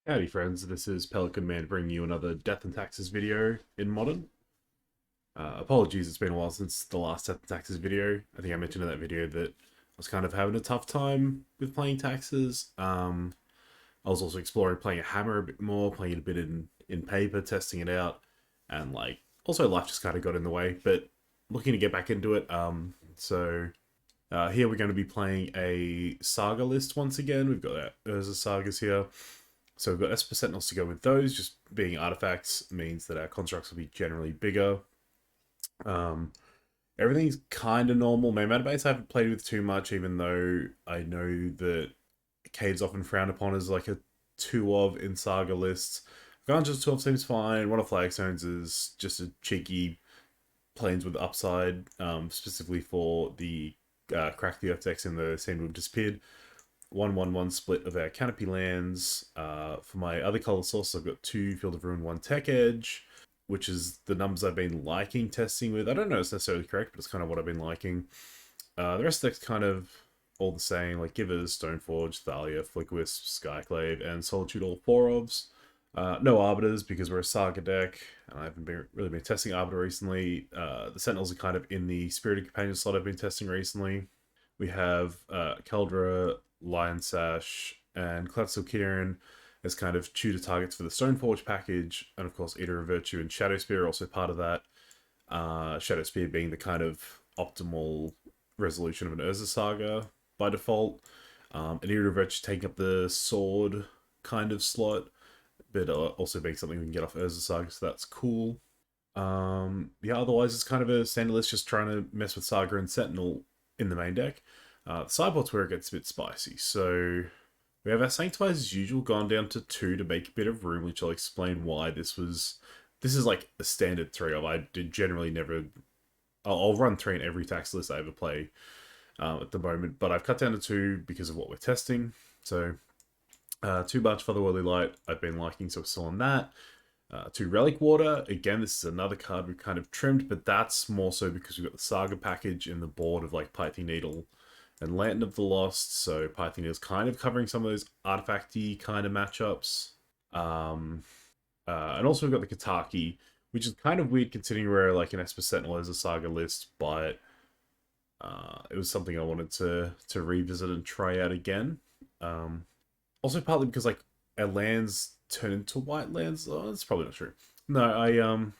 Howdy friends, this is PelicanMan bringing you another Death and Taxes video in Modern. Apologies, it's been a while since the last Death and Taxes video. I think I mentioned in that video that I was kind of having a tough time with playing Taxes. I was also exploring playing a Hammer a bit more, playing it a bit in paper, testing it out, and also life just kind of got in the way, but looking to get back into it. Here we're going to be playing a Saga list once again. We've got our Urza Sagas here. So we've got Esper Sentinels to go with those. Just being artifacts means that our constructs will be generally bigger. Everything's kind of normal. Main mana base I haven't played with too much, even though I know that Cave's often frowned upon as like a 2-of in Saga lists. Garnja's 2-of seems fine. One of Flagstones is just a cheeky planes with upside, specifically for the Crack the Earth decks in the Seem to Have Disappeared. 1/1/1 split of our Canopy lands. For my other color sources, I've got 2 Field of Ruin, 1 Tech Edge, which is the numbers I've been liking testing with. I don't know if it's necessarily correct, but it's kind of what I've been liking. The rest of the deck's kind of all the same, like Givers, Stoneforge, Thalia, Flickwisp, Skyclave, and Solitude, all 4-ofs. No Arbiters, because we're a Saga deck, and I haven't really been testing Arbiter recently. The Sentinels are kind of in the Spirited Companion slot I've been testing recently. We have Keldra, Lion Sash, and Clatsteel Kieran as kind of tutor targets for the Stoneforge package, and of course Eater of Virtue and Shadow Spear are also part of that. Shadow Spear being the kind of optimal resolution of an Urza Saga by default. And Eater of Virtue taking up the sword kind of slot, but also being something we can get off Urza Saga, so that's cool. Yeah, otherwise it's kind of a standard list, just trying to mess with Saga and Sentinel in the main deck. The sideboard's where it gets a bit spicy. So we have our Sanctifiers as usual gone down to 2 to make a bit of room, which I'll explain why this is like a standard 3-of. I did generally never... I'll run 3 in every tax list I ever play at the moment, but I've cut down to 2 because of what we're testing. So 2 Barge for the Worldly Light I've been liking, so we're still on that. 2 Relic Water, again, this is another card we've kind of trimmed, but that's more so because we've got the Saga package in the board of like Pything Needle and Lantern of the Lost, so Pything Needle's kind of covering some of those artifacty kind of matchups. And also we've got the Kataki, which is kind of weird considering we're like an Esper Sentinel as a Saga list, but it was something I wanted to revisit and try out again. Also partly because like our lands turn into white lands. Oh, that's probably not true. No, I kind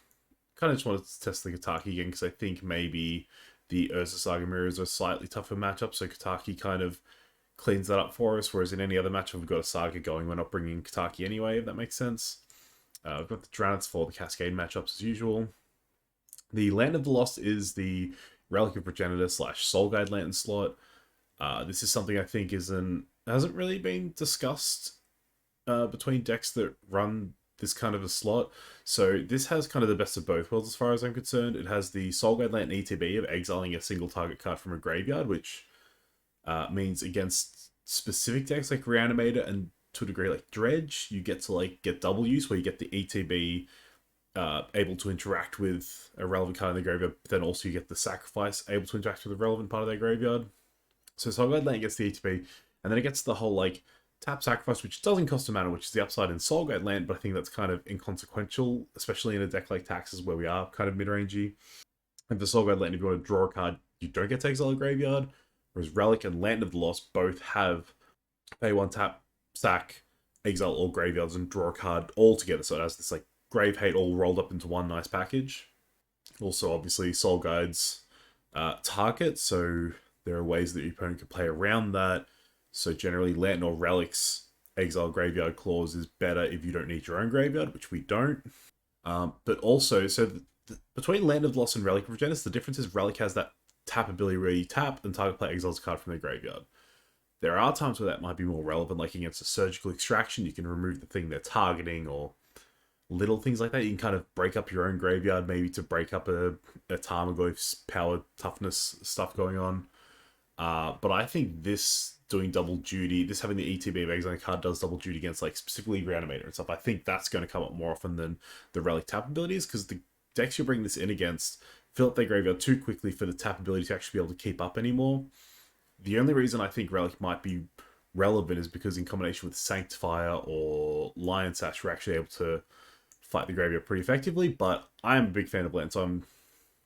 of just wanted to test the Kataki again because I think maybe the Urza Saga mirrors are slightly tougher matchup, so Kataki kind of cleans that up for us, whereas in any other matchup we've got a Saga going, we're not bringing Kataki anyway, if that makes sense. We've got the Dranites for the Cascade matchups as usual. The Land of the Lost is the Relic of Progenitor / Soul Guide Lantern slot. This is something I think hasn't really been discussed between decks that run this kind of a slot. So this has kind of the best of both worlds as far as I'm concerned. It has the Soul Guide Lantern ETB of exiling a single target card from a graveyard, which means against specific decks like Reanimator and to a degree like Dredge, you get to like get double use where you get the ETB able to interact with a relevant card in the graveyard, but then also you get the Sacrifice able to interact with a relevant part of their graveyard. So Soul Guide Lantern gets the ETB, and then it gets the whole like tap Sacrifice, which doesn't cost a mana, which is the upside in Soul Guide Land, but I think that's kind of inconsequential, especially in a deck like Taxes where we are kind of mid-rangey. And for Soul Guide Land, if you want to draw a card, you don't get to exile a graveyard, whereas Relic and Lantern of the Lost both have pay 1 tap, sack, exile all graveyards, and draw a card all together, so it has this like Grave Hate all rolled up into one nice package. Also, obviously, Soul Guide's target, so there are ways that your opponent can play around that. So generally, Lantern or Relic's exile graveyard clause is better if you don't need your own graveyard, which we don't. But also, so between Land of Lost and Relic of Regenis, the difference is Relic has that tap ability where you tap and target player exiles a card from their graveyard. There are times where that might be more relevant, like against a Surgical Extraction, you can remove the thing they're targeting, or little things like that. You can kind of break up your own graveyard, maybe to break up a Tarmogoyf's power toughness stuff going on. But I think this doing double duty, this having the ETB of exiling card does double duty against like specifically Reanimator and stuff. I think that's going to come up more often than the Relic tap abilities, because the decks you bring this in against fill up their graveyard too quickly for the tap ability to actually be able to keep up anymore. The only reason I think Relic might be relevant is because in combination with Sanctifier or Lion Sash, we're actually able to fight the graveyard pretty effectively. But I'm a big fan of land, so I'm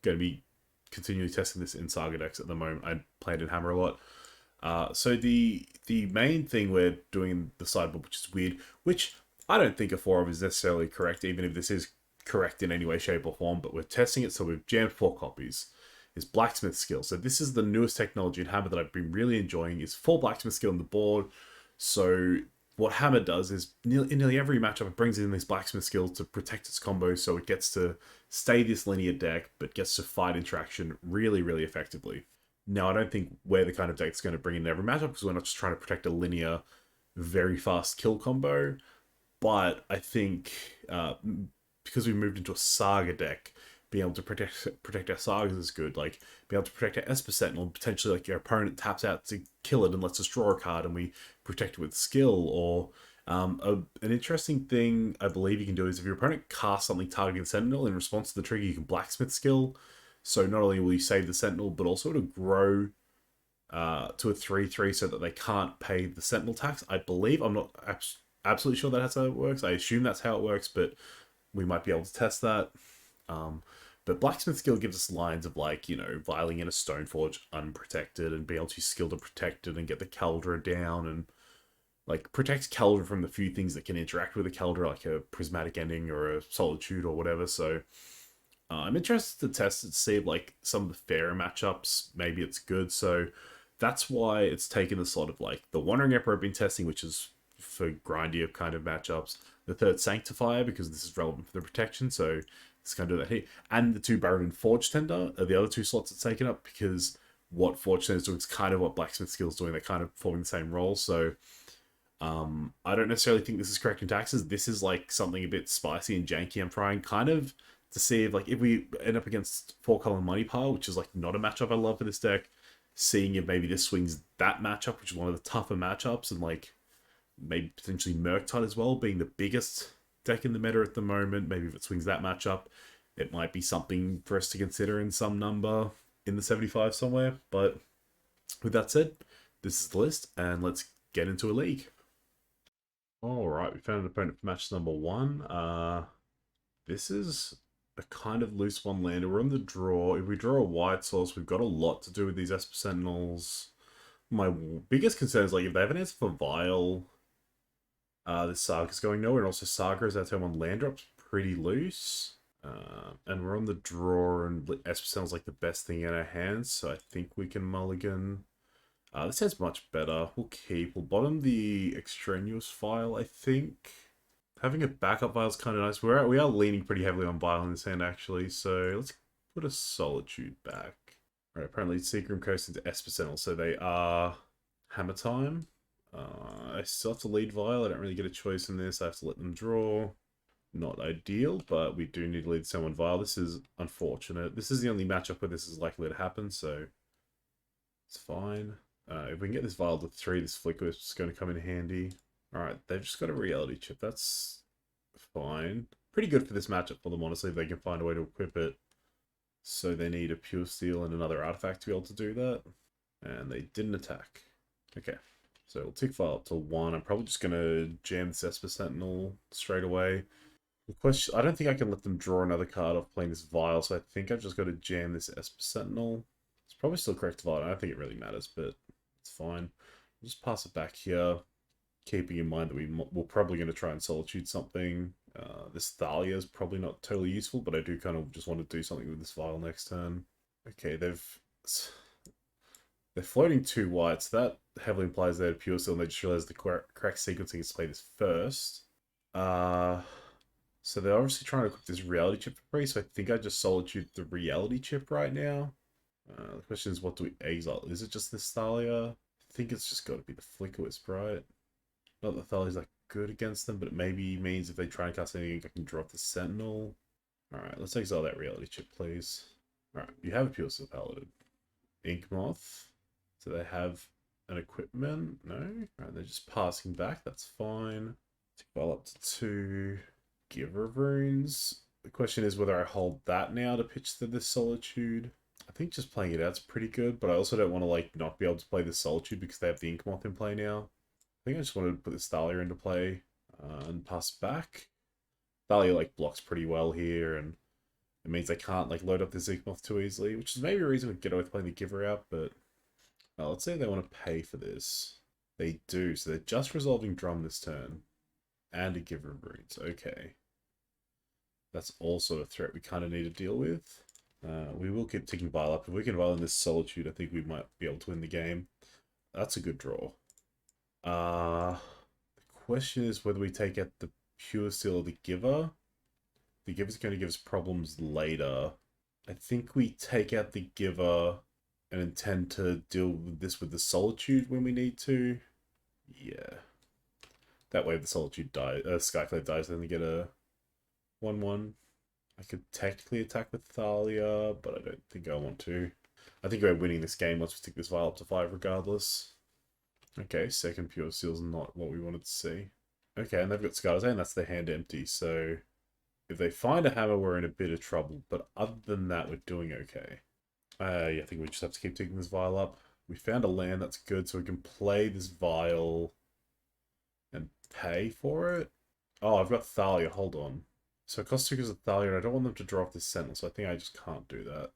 going to be continually testing this in Saga decks at the moment. I play it in Hammer a lot. So the main thing we're doing in the sideboard, which is weird, which I don't think a 4 of is necessarily correct, even if this is correct in any way, shape, or form, but we're testing it, so we've jammed 4 copies, is Blacksmith skill. So this is the newest technology in Hammer that I've been really enjoying, is 4 Blacksmith skill on the board. So what Hammer does is, in nearly every matchup, it brings in this Blacksmith skill to protect its combo, so it gets to stay this linear deck, but gets to fight interaction really, really effectively. Now, I don't think we're the kind of deck that's going to bring in every matchup, because we're not just trying to protect a linear, very fast kill combo. But I think because we moved into a Saga deck, being able to protect our Sagas is good. Like, being able to protect our Esper Sentinel, potentially like your opponent taps out to kill it and lets us draw a card, and we protect it with skill. Or an interesting thing I believe you can do is if your opponent casts something targeting the Sentinel, in response to the trigger, you can Blacksmith skill. So not only will you save the Sentinel, but also to grow to a 3/3 so that they can't pay the Sentinel tax. I believe, I'm not absolutely sure that's how it works. I assume that's how it works, but we might be able to test that. But Blacksmith skill gives us lines of, like, you know, vialing in a Stoneforge unprotected and be able to skill to protect it and get the Caldra down, and like protects Caldra from the few things that can interact with a Caldra, like a Prismatic Ending or a Solitude or whatever. So I'm interested to test it to see if, like, some of the fairer matchups, maybe it's good. So that's why it's taken the sort of like the Wandering Emperor I've been testing, which is for grindier kind of matchups. The third Sanctifier, because this is relevant for the protection, so it's going to do that here. And the 2 Baron and Forge Tender are the other 2 slots it's taken up, because what Forge Tender is doing is kind of what Blacksmith skill is doing. They're kind of performing the same role. So I don't necessarily think this is correct in taxes. This is like something a bit spicy and janky. I'm trying kind of to see if, like, if we end up against 4-color Money Pile, which is like not a matchup I love for this deck, seeing if maybe this swings that matchup, which is one of the tougher matchups, and like maybe potentially Murktide as well, being the biggest deck in the meta at the moment. Maybe if it swings that matchup, it might be something for us to consider in some number in the 75 somewhere. But with that said, this is the list, and let's get into a league. Alright, we found an opponent for match number 1. This is a kind of loose one lander. We're on the draw. If we draw a White Source, we've got a lot to do with these Esper Sentinels. My biggest concern is, like, if they have an answer for Vile, this Saga's going nowhere, and also Saga is our turn 1 land drop's pretty loose. And we're on the draw, and Esper Sentinel's like the best thing in our hands, so I think we can mulligan. This sounds much better. We'll keep. We'll bottom the Extraneous Vial, I think. Having a backup Vial is kind of nice. We are leaning pretty heavily on Vial in this hand, actually, so let's put a Solitude back. Alright, apparently Seagram Coast into Esper Sentinel, so they are Hammer Time. I still have to lead Vial. I don't really get a choice in this. I have to let them draw. Not ideal, but we do need to lead someone Vial. This is unfortunate. This is the only matchup where this is likely to happen, so it's fine. If we can get this Vial to 3, this Flicker is going to come in handy. Alright, they've just got a Reality Chip. That's fine. Pretty good for this matchup for them, honestly, if they can find a way to equip it. So they need a Pure Steel and another artifact to be able to do that. And they didn't attack. Okay, so we'll tick Vial up to 1. I'm probably just going to jam this Esper Sentinel straight away. The question, I don't think I can let them draw another card off playing this Vial, so I think I've just got to jam this Esper Sentinel. It's probably still correct Vial. I don't think it really matters, but it's fine. We'll just pass it back here, keeping in mind that we're probably going to try and Solitude something. This Thalia is probably not totally useful, but I do kind of just want to do something with this Vial next turn. Okay, they're floating 2 whites. That heavily implies they had Pure Steel, and they just realized the correct sequencing is to play this first. So they're obviously trying to equip this Reality Chip for free, so I think I just Solitude the Reality Chip right now. The question is, what do we exile? Is it just this Thalia? I think it's just got to be the Flicker Wisp, right? Not that Thalia's like good against them, but it maybe means if they try and cast anything, I can drop the Sentinel. Alright, let's exile that Reality Chip, please. Alright, you have a Pure Steel Paladin. Ink Moth. Do they have an equipment? No? Alright, they're just passing back, that's fine. Tick Vial up to 2. Giver Runes. The question is whether I hold that now to pitch to this Solitude. I think just playing it out's pretty good, but I also don't want to, like, not be able to play this Solitude because they have the Ink Moth in play now. think I just wanted to put this Thalia into play and pass back. Thalia like blocks pretty well here, and it means I can't like load up the Zigmoth too easily, which is maybe a reason we get away with playing the Giver out, but well, let's say they want to pay for this. They do, so they're just resolving Drum this turn. And a Giver of Runes, okay. That's also a threat we kind of need to deal with. We will keep taking Vile up. If we can Vile in this Solitude, I think we might be able to win the game. That's a good draw. The question is whether we take out the Pure Seal or the Giver. The Giver's going to give us problems later. I think we take out the Giver and intend to deal with this with the Solitude when we need to. Yeah. That way if the Solitude dies, Skyclave dies, then we get a 1-1. I could technically attack with Thalia, but I don't think I want to. I think we're winning this game once we stick this Vial up to 5 regardless. Okay, second Pure Seal's not what we wanted to see. Okay, and they've got Scars, and that's their hand empty, so if they find a hammer, we're in a bit of trouble, but other than that, we're doing okay. Yeah, I think we just have to keep taking this Vial up. We found a land, that's good, so we can play this Vial and pay for it. Oh, I've got Thalia, hold on. So it costs 2 because of Thalia, and I don't want them to draw off this Sentinel, so I think I just can't do that.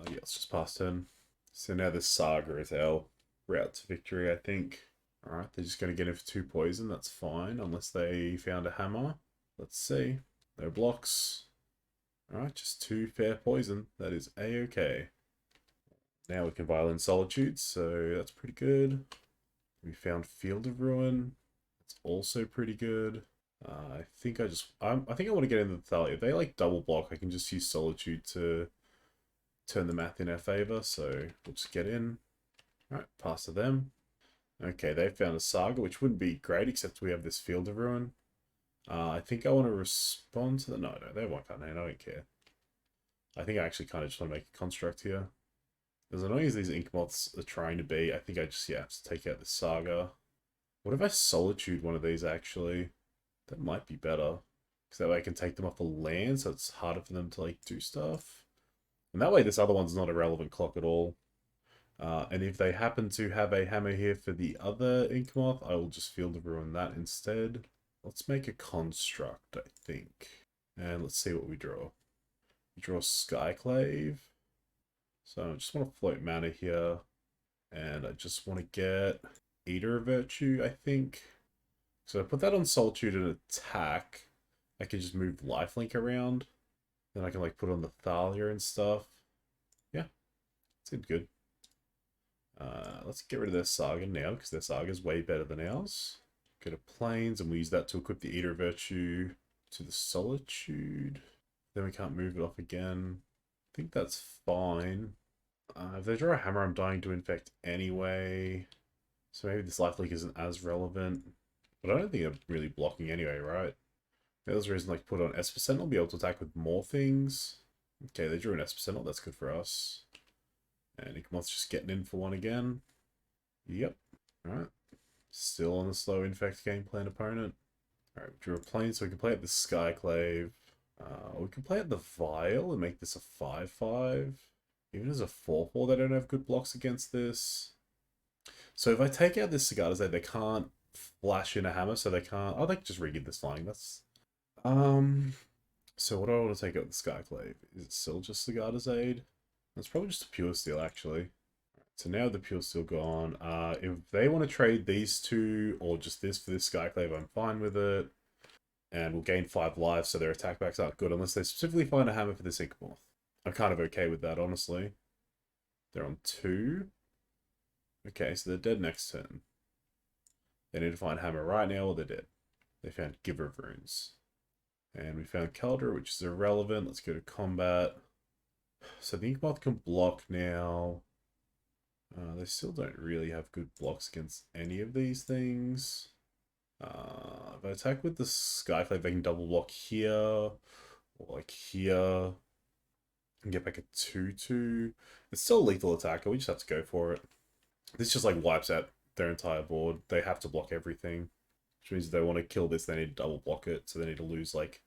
Yeah, let's just pass turn. So now this Saga is our route to victory, I think. Alright, they're just going to get in for 2 poison, that's fine, unless they found a hammer. Let's see. No blocks. Alright, just 2 fair poison. That is A-okay. Now we can Violent Solitude, so that's pretty good. We found Field of Ruin. That's also pretty good. I think I think I want to get into the Thalia. If they like double block, I can just use Solitude to turn the math in our favor. So we'll just get in. Alright, pass to them. Okay, they found a Saga, which wouldn't be great, except we have this Field of Ruin. I think I want to respond to the... No, they won't cut in. I don't care. I think I actually kind of just want to make a construct here. As annoying as these Ink Moths are trying to be, I think I just, yeah, have to take out the Saga. What if I Solitude one of these, actually? That might be better. Because that way I can take them off the land, so it's harder for them to, like, do stuff. And that way this other one's not a relevant clock at all. And if they happen to have a hammer here for the other Ink Moth, I will just Field of Ruin that instead. Let's make a construct, I think. And let's see what we draw. We draw Skyclave. So I just want to float mana here. And I just want to get Eater of Virtue, I think. So I put that on Solitude and attack. I can just move Lifelink around. Then I can like put on the Thalia and stuff. Yeah, seemed good. Let's get rid of their Saga now, because their Saga is way better than ours. Go to Plains, and we use that to equip the Eater of Virtue to the Solitude. Then we can't move it off again. I think that's fine. If they draw a hammer, I'm dying to infect anyway. So maybe this lifelink isn't as relevant. But I don't think I'm really blocking anyway, right? There's a reason like put on Esper Sentinel, be able to attack with more things. Okay, they drew an Esper Sentinel, that's good for us. And Inkmoth's just getting in for one again. Yep. Alright. Still on the slow infect game plan opponent. Alright, we drew a plane, so we can play at the Skyclave. We can play at the Vial and make this a 5-5. Even as a 4-4, they don't have good blocks against this. So if I take out this Sagada's Aid, they can't flash in a hammer, so they can't... Oh, they can just re-give this flying. That's... So what do I want to take out the Skyclave? Is it still just Sagada's Aid? That's probably just a Pure Steel, actually. So now the Pure Steel gone. If they want to trade these two, or just this for this Skyclave, I'm fine with it. And we'll gain 5 lives, so their attack backs aren't good, unless they specifically find a hammer for this Ink Moth. I'm kind of okay with that, honestly. They're on 2. Okay, so they're dead next turn. They need to find hammer right now, or they're dead. They found Giver of Runes. And we found Keldra, which is irrelevant. Let's go to combat. So the Ink Moth can block now. They still don't really have good blocks against any of these things. If I attack with the Skyflame, they can double block here, or like here, and get back a 2-2. It's still a lethal attacker, we just have to go for it. This just like wipes out their entire board. They have to block everything, which means if they want to kill this, they need to double block it, so they need to lose like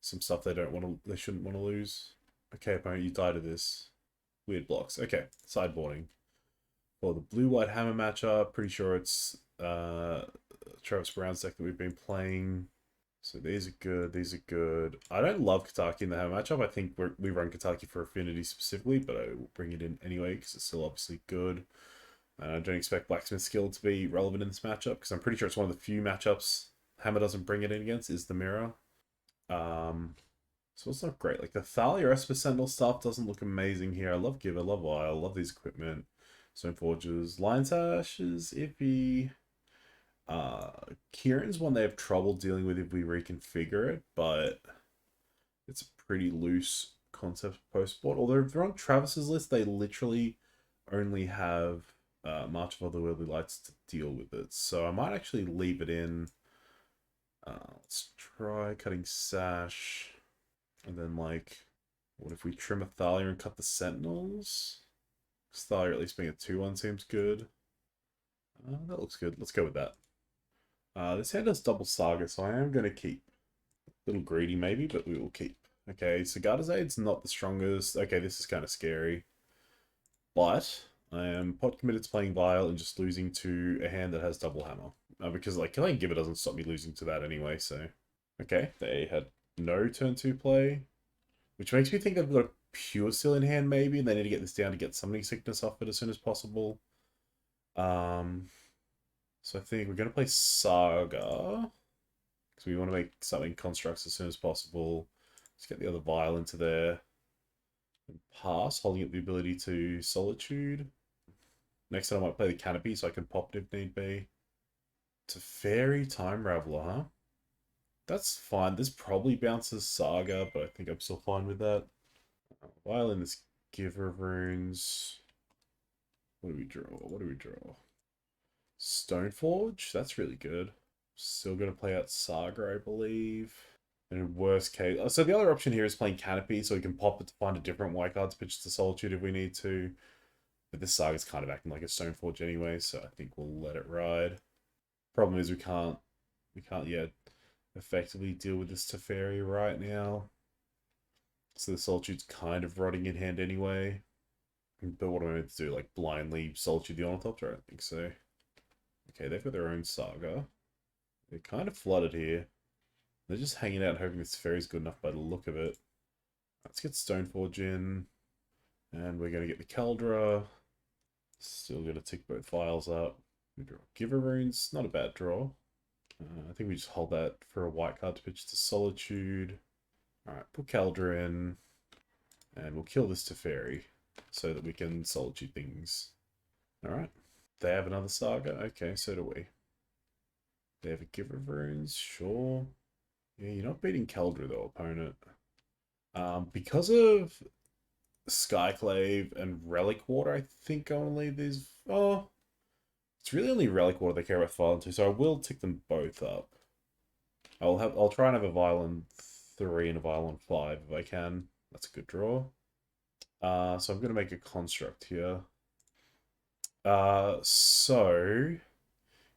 some stuff they shouldn't want to lose. Okay, opponent, you die to this. Weird blocks. Okay, sideboarding. For the blue-white hammer matchup, pretty sure it's Travis Brown's deck that we've been playing. So these are good. These are good. I don't love Kataki in the hammer matchup. I think we run Kataki for affinity specifically, but I will bring it in anyway because it's still obviously good. And I don't expect Blacksmith skill to be relevant in this matchup because I'm pretty sure it's one of the few matchups Hammer doesn't bring it in against is the mirror. So it's not great. Like the Thalia Esper Sentinel stuff doesn't look amazing here. I love Give, I love Vile, I love these equipment. Stone Forges, Lion Sash is iffy. Kieran's one they have trouble dealing with if we reconfigure it, but it's a pretty loose concept post-board. Although if they're on Travis's list, they literally only have March of Otherworldly Lights to deal with it. So I might actually leave it in. Let's try cutting Sash. And then, like, what if we trim a Thalia and cut the Sentinels? Because Thalia at least being a 2-1 seems good. That looks good. Let's go with that. This hand has double Saga, so I am going to keep. A little greedy maybe, but we will keep. Okay, so Gardazade's not the strongest. Okay, this is kind of scary. But I am pot committed to playing Vile and just losing to a hand that has double hammer. Because, like, killing Giver doesn't stop me losing to that anyway, so... Okay, they had no turn 2 play. Which makes me think they've got a pure seal in hand, maybe, and they need to get this down to get Summoning Sickness off it as soon as possible. So I think we're going to play Saga. Because we want to make something constructs as soon as possible. Let's get the other Vial into there. And pass, holding up the ability to Solitude. Next time I might play the Canopy so I can pop it if need be. Teferi Time Raveler, huh? That's fine. This probably bounces Saga, but I think I'm still fine with that. While in this Giver Runes. What do we draw? What do we draw? Stoneforge? That's really good. Still going to play out Saga, I believe. And in worst case... So the other option here is playing Canopy, so we can pop it to find a different white card to pitch to Solitude if we need to. But this Saga's kind of acting like a Stoneforge anyway, so I think we'll let it ride. Problem is we can't yet effectively deal with this Teferi right now. So the Solitude's kind of rotting in hand anyway. But what am I meant to do? Like blindly Solitude the Ornithopter? I don't think so. Okay, they've got their own Saga. They're kind of flooded here. They're just hanging out hoping this Teferi's good enough by the look of it. Let's get Stoneforge in. And we're going to get the Caldra. Still going to tick both files up. We draw Giver Runes. Not a bad draw. I think we just hold that for a white card to pitch to Solitude. Alright, put Caldra in. And we'll kill this Teferi so that we can Solitude things. Alright. They have another Saga? Okay, so do we. They have a Giver Runes? Sure. Yeah, you're not beating Caldra though, opponent. Because of Skyclave and Relic Water, I think only there's... Oh, it's really only Relic Water they care about Violent 2, so I will tick them both up. I'll try and have a Violent 3 and a Violent 5 if I can. That's a good draw. So I'm going to make a construct here. So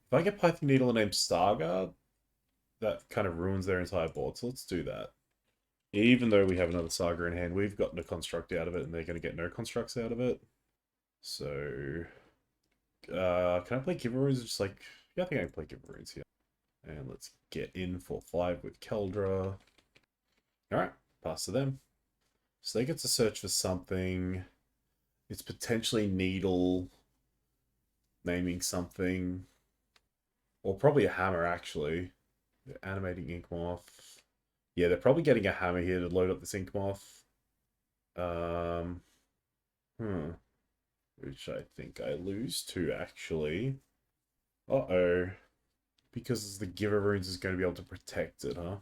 if I get Python Needle named Saga, that kind of ruins their entire board, so let's do that. Even though we have another Saga in hand, we've gotten a construct out of it, and they're going to get no constructs out of it. So, can I play Giver Runes? Just like, yeah, I think I can play Giver Runes here. And let's get in for 5 with Keldra. Alright, pass to them. So they get to search for something. It's potentially Needle, naming something. Or probably a Hammer, actually. They're animating Ink Moth. Yeah, they're probably getting a Hammer here to load up this Ink Moth. Which I think I lose to, actually. Uh-oh. Because the Giver Runes is going to be able to protect it, huh?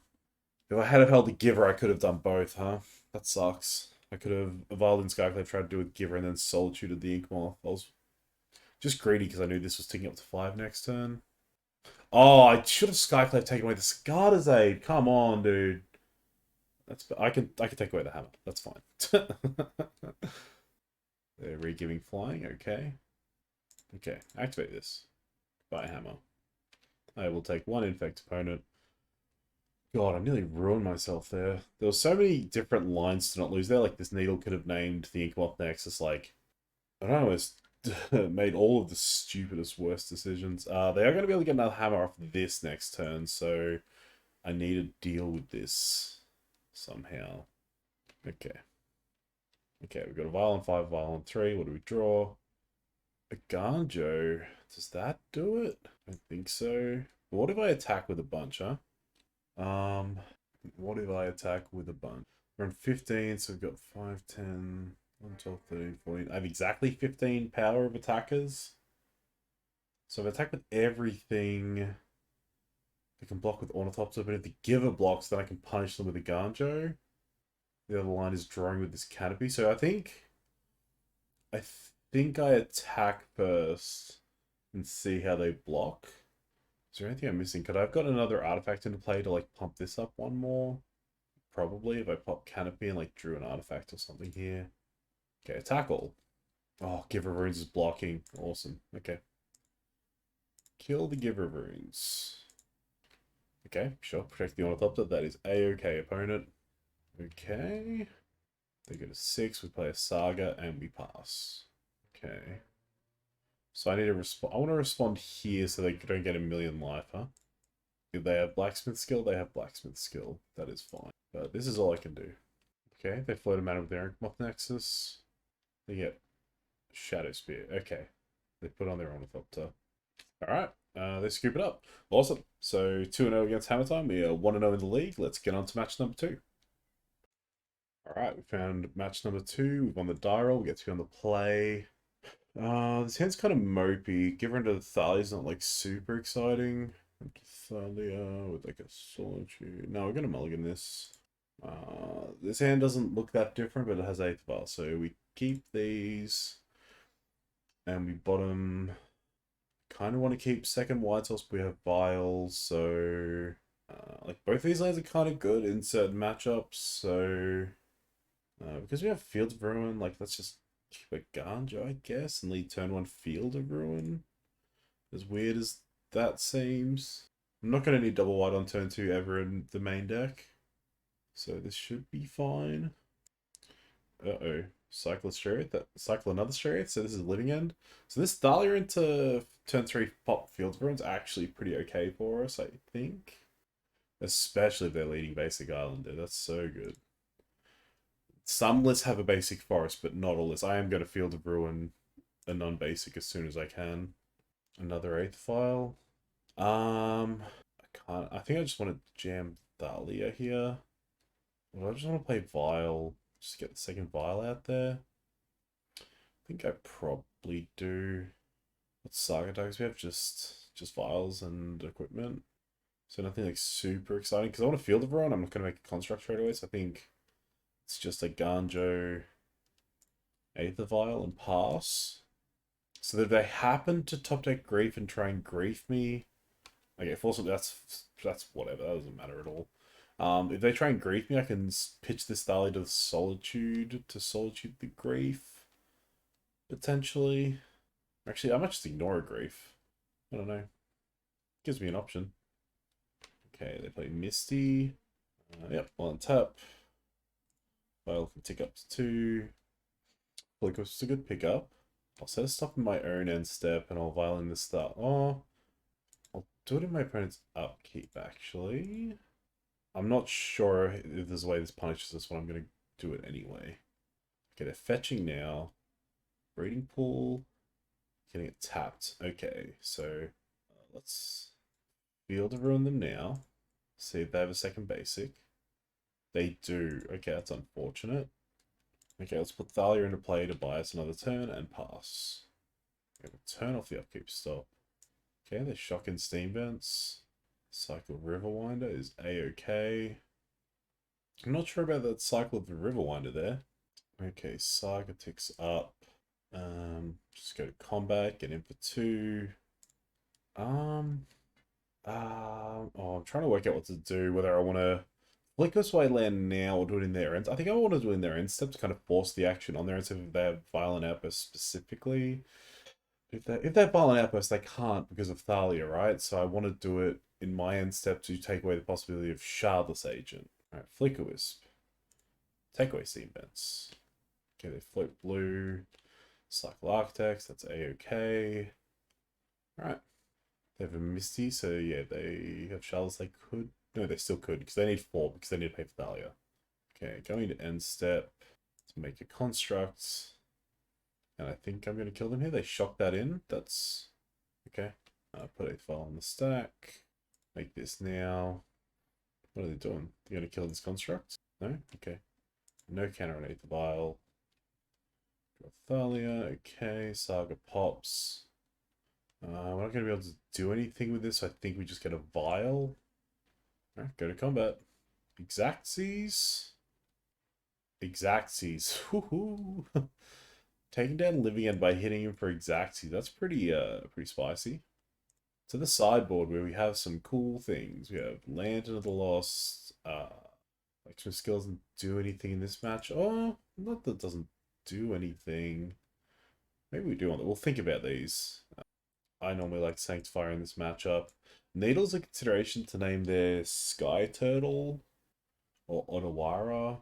If I had held the Giver, I could have done both, huh? That sucks. I could have evolved in Skyclave, tried to do with Giver, and then Solituded the Ink Moth. I was just greedy because I knew this was ticking up to 5 next turn. Oh, I should have Skyclave taken away the Scartazade. Come on, dude. I can take away the hammer. That's fine. They're re-giving flying. Okay. Okay. Activate this. Buy a hammer. I will take 1 infect opponent. God, I nearly ruined myself there. There were so many different lines to not lose there. Like this Needle could have named the Ink Moth Nexus. Like, I don't know. made all of the stupidest, worst decisions. They are going to be able to get another hammer off this next turn, so I need to deal with this somehow. Okay. Okay, we've got a vial on 5, vial on 3. What do we draw? A Ganjo. Does that do it? I don't think so. What if I attack with a bunch, huh? What if I attack with a bunch? We're on 15, so we've got 5, 10, 11, 12, 13, 14. I have exactly 15 power of attackers. So if I attack with everything, I can block with Ornithopter, but if the giver blocks, then I can punish them with a Ganjo. The other line is drawing with this canopy. So I think I attack first and see how they block. Is there anything I'm missing? Could I have got another artifact into play to like pump this up one more? Probably if I pop canopy and like drew an artifact or something here. Okay, tackle. Oh, Giver Runes is blocking. Awesome. Okay. Kill the Giver Runes. Okay, sure. Protect the Ornithopter. That is A-okay, opponent. Okay. They go to 6. We play a Saga and we pass. Okay. So I need to respond. I want to respond here so they don't get a million life, huh? If they have Blacksmith skill, they have Blacksmith skill. That is fine. But this is all I can do. Okay, they float a mana with their Moth Nexus. They get Shadow Spear. Okay. They put on their Ornithopter. Alright, they scoop it up. Awesome. So 2-0 against Hammer Time. We are 1-0 in the league. Let's get on to match number 2. Alright, we found match number 2. We've won the die roll. We get to be on the play. This hand's kind of mopey. Giver into the Thalia's not like super exciting. Thalia with like a Solitude. No, we're gonna mulligan this. This hand doesn't look that different, but it has 8th Vial. So we keep these. And we bottom. Kind of want to keep second White Source, but we have Vials, so. Like both these lands are kind of good in certain matchups, so. Because we have Field of Ruin, like let's just keep a Ganja, I guess, and lead turn 1 Field of Ruin. As weird as that seems. I'm not going to need double white on turn 2 ever in the main deck. So this should be fine. Uh-oh. Cycle a Chariot. Cycle another Chariot, so this is Living End. So this Thalia into turn 3 pop Field of Ruin's actually pretty okay for us, I think. Especially if they're leading Basic Islander. That's so good. Some lists have a basic forest, but not all lists. I am going to Field of Ruin a non-basic as soon as I can. Another 8th Vial. I can't. I think I just want to jam Thalia here. Well, I just want to play Vial. Just get the second Vial out there. I think I probably do. What Saga does we have? Just Vials and equipment. So nothing like super exciting. Because I want to Field of Ruin. I'm not going to make a construct straight away. So I think it's just a Ganjo 8th Vial and pass. So that if they happen to top deck Grief and try and grief me. Okay, forcibly, that's whatever. That doesn't matter at all. If they try and grief me, I can pitch this Thalia to the Solitude to Solitude the Grief. Potentially. Actually, I might just ignore a Grief. I don't know. Gives me an option. Okay, they play Misty. Yep, one tap. Vial can tick up to 2. Polycos's a good pickup. I'll set a stop in my own end step and I'll Vial in this start. Oh, I'll do it in my opponent's upkeep, actually. I'm not sure if there's a way this punishes us, but I'm going to do it anyway. Okay, they're fetching now. Breeding Pool. Getting it tapped. Okay, so let's Field of Ruin them now. See if they have a second basic. They do. Okay, that's unfortunate. Okay, let's put Thalia into play to buy us another turn and pass. Okay, we'll turn off the upkeep stop. Okay, they shock in Steam Vents. Cycle Riverwinder is A-okay. I'm not sure about that cycle of the Riverwinder there. Okay, Saga ticks up. Just go to combat, get in for 2. I'm trying to work out what to do, whether I want to flick this way land now or do it in their ends. I think I want to do it in their end step to kind of force the action on their end, so if they have Violent Outburst specifically. If they have Violent Outburst, they can't because of Thalia, right? So I want to do it in my end step to take away the possibility of Shardless Agent. Alright, Flicker Wisp. Take away Steam Vents. Okay, they float blue. Cycle Architects, that's A-okay. Alright. They have a Misty, so yeah, they have shells they could. No, they still could, because they need 4, because they need to pay for Thalia. Okay, going to end step to make a construct. And I think I'm going to kill them here. They shock that in. That's okay. Put a file on the stack. Make this now. What are they doing? They're going to kill this construct? No? Okay. No counter on Aether Vial. Draw Thalia. Okay. Saga pops. We're not going to be able to do anything with this, so I think we just get a Vial. Alright, go to combat. Exactsies. Exactsies. Woohoo! Taking down Living End by hitting him for Exactsies. That's pretty spicy. To the sideboard where we have some cool things. We have Lantern of the Lost. Blacksmith skill doesn't do anything in this match. Oh, not that it doesn't do anything. Maybe we do want it. We'll think about these. I normally like Sanctifier in this matchup. Needle's a consideration to name their Sky Turtle or Onawara.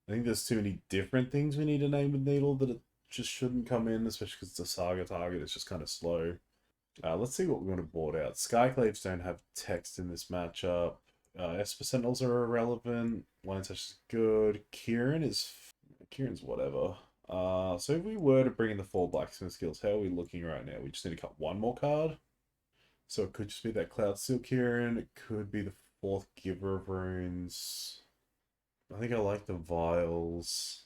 I think there's too many different things we need to name with Needle that it just shouldn't come in, especially because it's a Saga target. It's just kind of slow. Let's see what we want to board out. Skyclaves don't have text in this matchup. Esper Sentinels are irrelevant. One touch is good. Kieran's whatever. So if we were to bring in the 4 Blacksmith skills, how are we looking right now? We just need to cut one more card. So it could just be that Cloud Steel Kieran. It could be the 4th Giver of Runes. I think I like the vials.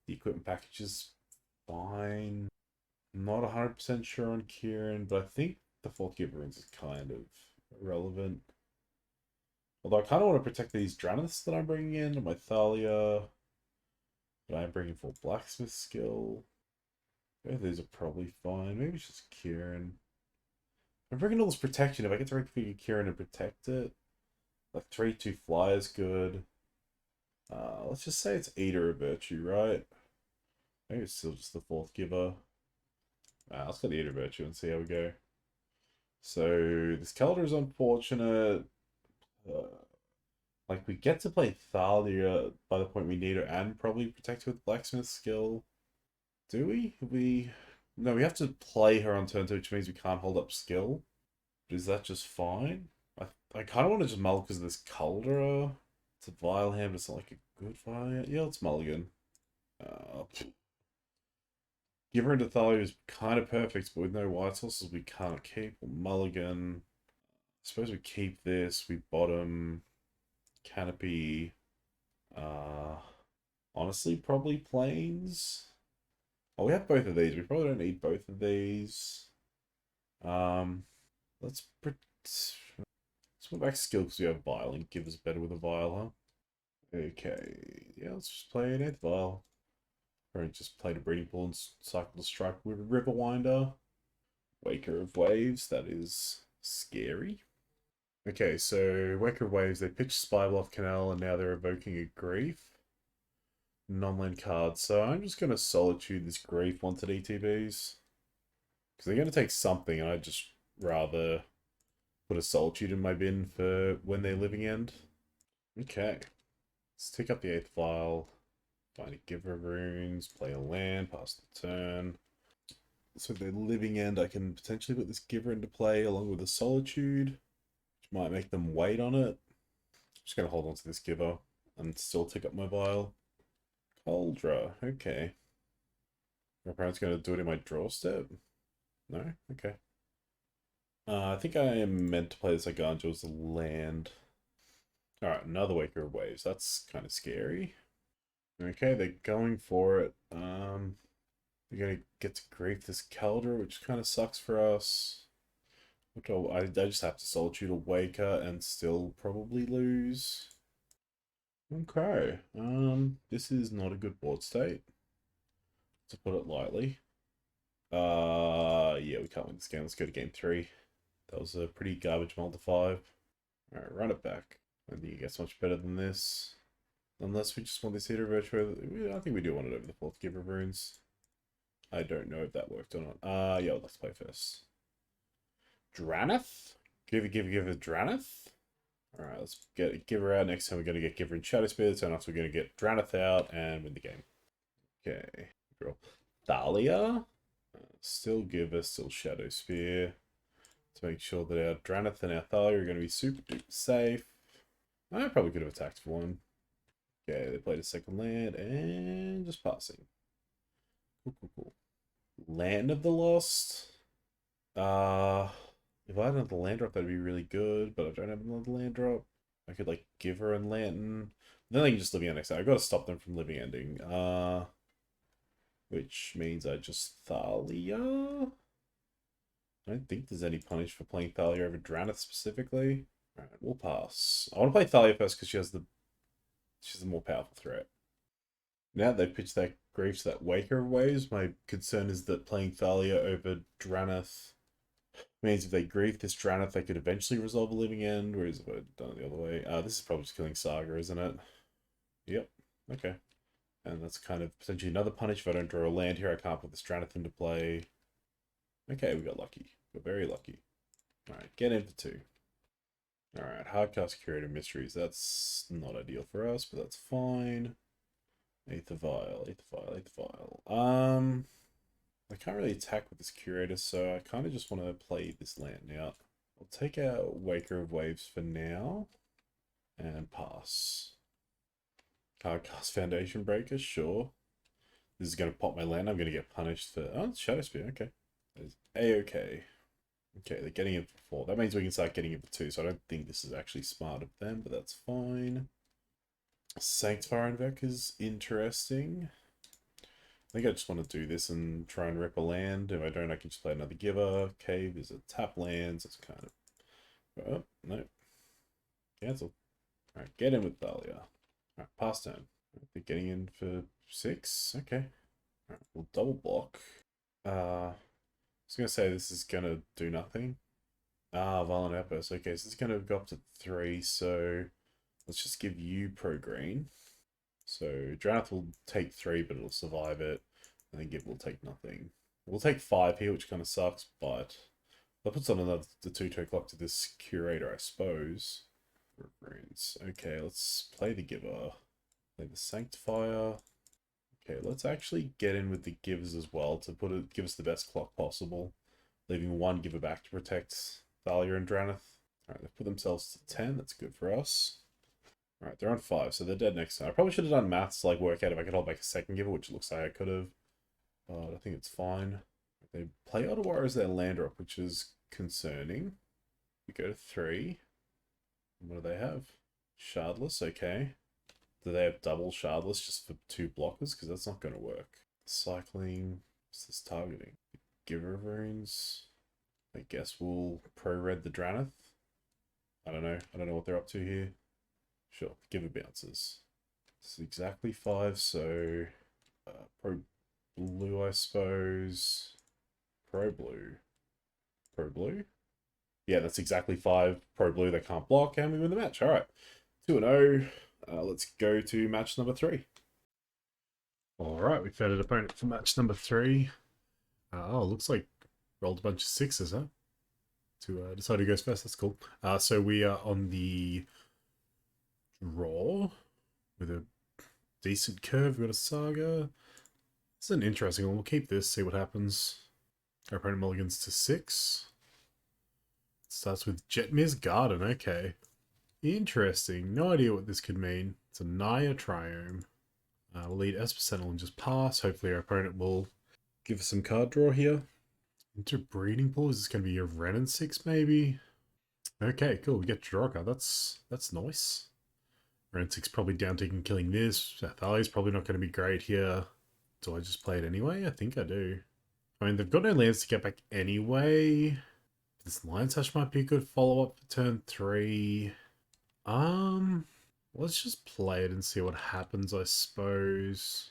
The equipment package is fine. Not 100% sure on Kieran, but I think the 4th Giver of Runes is kind of irrelevant. Although I kind of want to protect these Dranniths that I'm bringing in, my Thalia. But I'm bringing full Blacksmith skill. Both of these are probably fine. Maybe it's just Kieran. I'm bringing all this protection. If I get to reconfigure Kieran and protect it, like 3/2 fly is good. Let's just say it's Eater of Virtue, right? Maybe it's still just the 4th Giver. Let's go the Eater of Virtue and see how we go. So this Calder is unfortunate. Like, we get to play Thalia by the point we need her and probably protect her with Blacksmith skill. Do we? No, we have to play her on turn 2, which means we can't hold up skill. But is that just fine? I kind of want to just mull because of this Caldera. It's a Vile Hand, but it's not like a good Vile. Yeah, let's mulligan. Give her into Thalia is kind of perfect, but with no white sources we can't keep. We'll mulligan. I suppose we keep this. We bottom. Canopy. Honestly, probably planes. Oh, we have both of these. We probably don't need both of these. Let's put back skill because we have Vial and give us better with a Vial, huh? Okay, yeah, let's just play an 8th Vial. Or just play the Breeding Pool and cycle the Strike with Riverwinder. Waker of Waves, that is scary. Okay, so Waker of Waves, they pitched Spybluff Canal and now they're evoking a Grief. Non-land card, so I'm just going to Solitude this Grief onto ETBs. Because they're going to take something and I'd just rather put a Solitude in my bin for when they're Living End. Okay, let's take up the 8th Vial. Find a Giver of Runes, play a land, pass the turn. So they're Living End, I can potentially put this Giver into play along with a Solitude, which might make them wait on it. I'm just going to hold on to this Giver and still take up my Vial. Cauldra, okay. My parents going to do it in my draw step? No? Okay. I think I am meant to play this Gargantua as a land. Alright, another Waker of Waves. That's kind of scary. Okay, they're going for it. They're going to get to grief this Caldera, which kind of sucks for us. I just have to Solitude a Waker and still probably lose. Okay, this is not a good board state, to put it lightly. Yeah, we can't win this game. Let's go to game 3. That was a pretty garbage multi 5. Alright, run it back. I don't think it gets much better than this. Unless we just want this Eater Virtue. I think we do want it over the 4th Giver of Runes. I don't know if that worked or not. Yeah, let's play first. Drannith? Give a Drannith? Alright, let's get a Giver out. Next time we're going to get Giver and Shadow Spear. The turn after we're going to get Drannith out and win the game. Okay, draw. Thalia. Still Giver, still Shadow Spear. To make sure that our Dranith and our Thalia are going to be super duper safe. I probably could have attacked for one. Okay, they played a second land and just passing. Cool, cool, cool. Land of the Lost. If I had another land drop, that'd be really good, but I don't have another land drop. I could like give her a lantern. Then they can just living end next time. I've got to stop them from living ending. Which means I just Thalia. I don't think there's any punish for playing Thalia over Dranith specifically. Alright, we'll pass. I want to play Thalia first because she's the more powerful threat. Now they pitched that Grief to that Waker of Waves. My concern is that playing Thalia over Dranith means if they grief this Dranith, they could eventually resolve a living end, whereas if I'd done it the other way. This is probably just killing Saga, isn't it? Yep. Okay. And that's kind of potentially another punish. If I don't draw a land here, I can't put this Dranith into play. Okay, we got lucky. We're very lucky. Alright, get in for 2. Alright, Hardcast Curator Mysteries. That's not ideal for us, but that's fine. Aether Vial, Aether Vial, Aether Vial. I can't really attack with this Curator, so I kind of just want to play this land out. I'll take out Waker of Waves for now. And pass. Hardcast Foundation Breaker, sure. This is going to pop my land. I'm going to get punished for... Oh, it's Shadow Spear, okay. That is A-okay. Okay, they're getting it for 4. That means we can start getting it for 2, so I don't think this is actually smart of them, but that's fine. Sanctifier Invoke is interesting. I think I just want to do this and try and rip a land. If I don't, I can just play another Giver. Cave is a tap land, so it's kind of... Oh, no. Cancel. Alright, get in with Thalia. Alright, pass turn. They're getting in for 6. Okay. Alright, we'll double block. I was going to say this is going to do nothing. Violent Outburst. Okay, so it's going to go up to 3, so let's just give you pro-green. So Dranith will take 3, but it'll survive it. And then Give will take nothing. We'll take 5 here, which kind of sucks, but that puts on another the 2-2 clock to this Curator, I suppose. Okay, let's play the Giver. Play the Sanctifier. Okay, let's actually get in with the Givers as well to give us the best clock possible. Leaving 1 Giver back to protect Thalia and Dranith. Alright, they've put themselves to 10. That's good for us. Alright, they're on 5, so they're dead next time. I probably should have done maths to like work out if I could hold back a second Giver, which it looks like I could have. But I think it's fine. They play Ottawa as their land drop, which is concerning. We go to 3. What do they have? Shardless, okay. Do they have double Shardless just for 2 blockers? Because that's not going to work. Cycling. What's this targeting? Giver of Runes. I guess we'll pro-red the Dranith. I don't know. I don't know what they're up to here. Sure, Giver bounces. It's exactly 5, so... pro-blue, I suppose. Pro-blue. Pro-blue? Yeah, that's exactly 5 pro-blue. They can't block, and we win the match. Alright. 2-0. Let's go to match number 3. Alright, we found an opponent for match number 3. Oh, looks like rolled a bunch of 6s, huh? To decide who goes first, that's cool. So we are on the draw with a decent curve. We've got a Saga. This is an interesting one. We'll keep this, see what happens. Our opponent mulligans to 6. Starts with Jetmir's Garden, okay. Interesting. No idea what this could mean. It's a Naya Triome. We'll lead Esper Sentinel and just pass. Hopefully our opponent will give us some card draw here. Interbreeding Pool. Is this going to be a Renin 6 maybe? Okay, cool. We get to draw a card. That's nice. Renin 6 probably down taking killing this. Thalia's probably not going to be great here. Do I just play it anyway? I think I do. I mean, they've got no lands to get back anyway. This Lion Sash might be a good follow-up for turn 3. Let's just play it and see what happens, I suppose.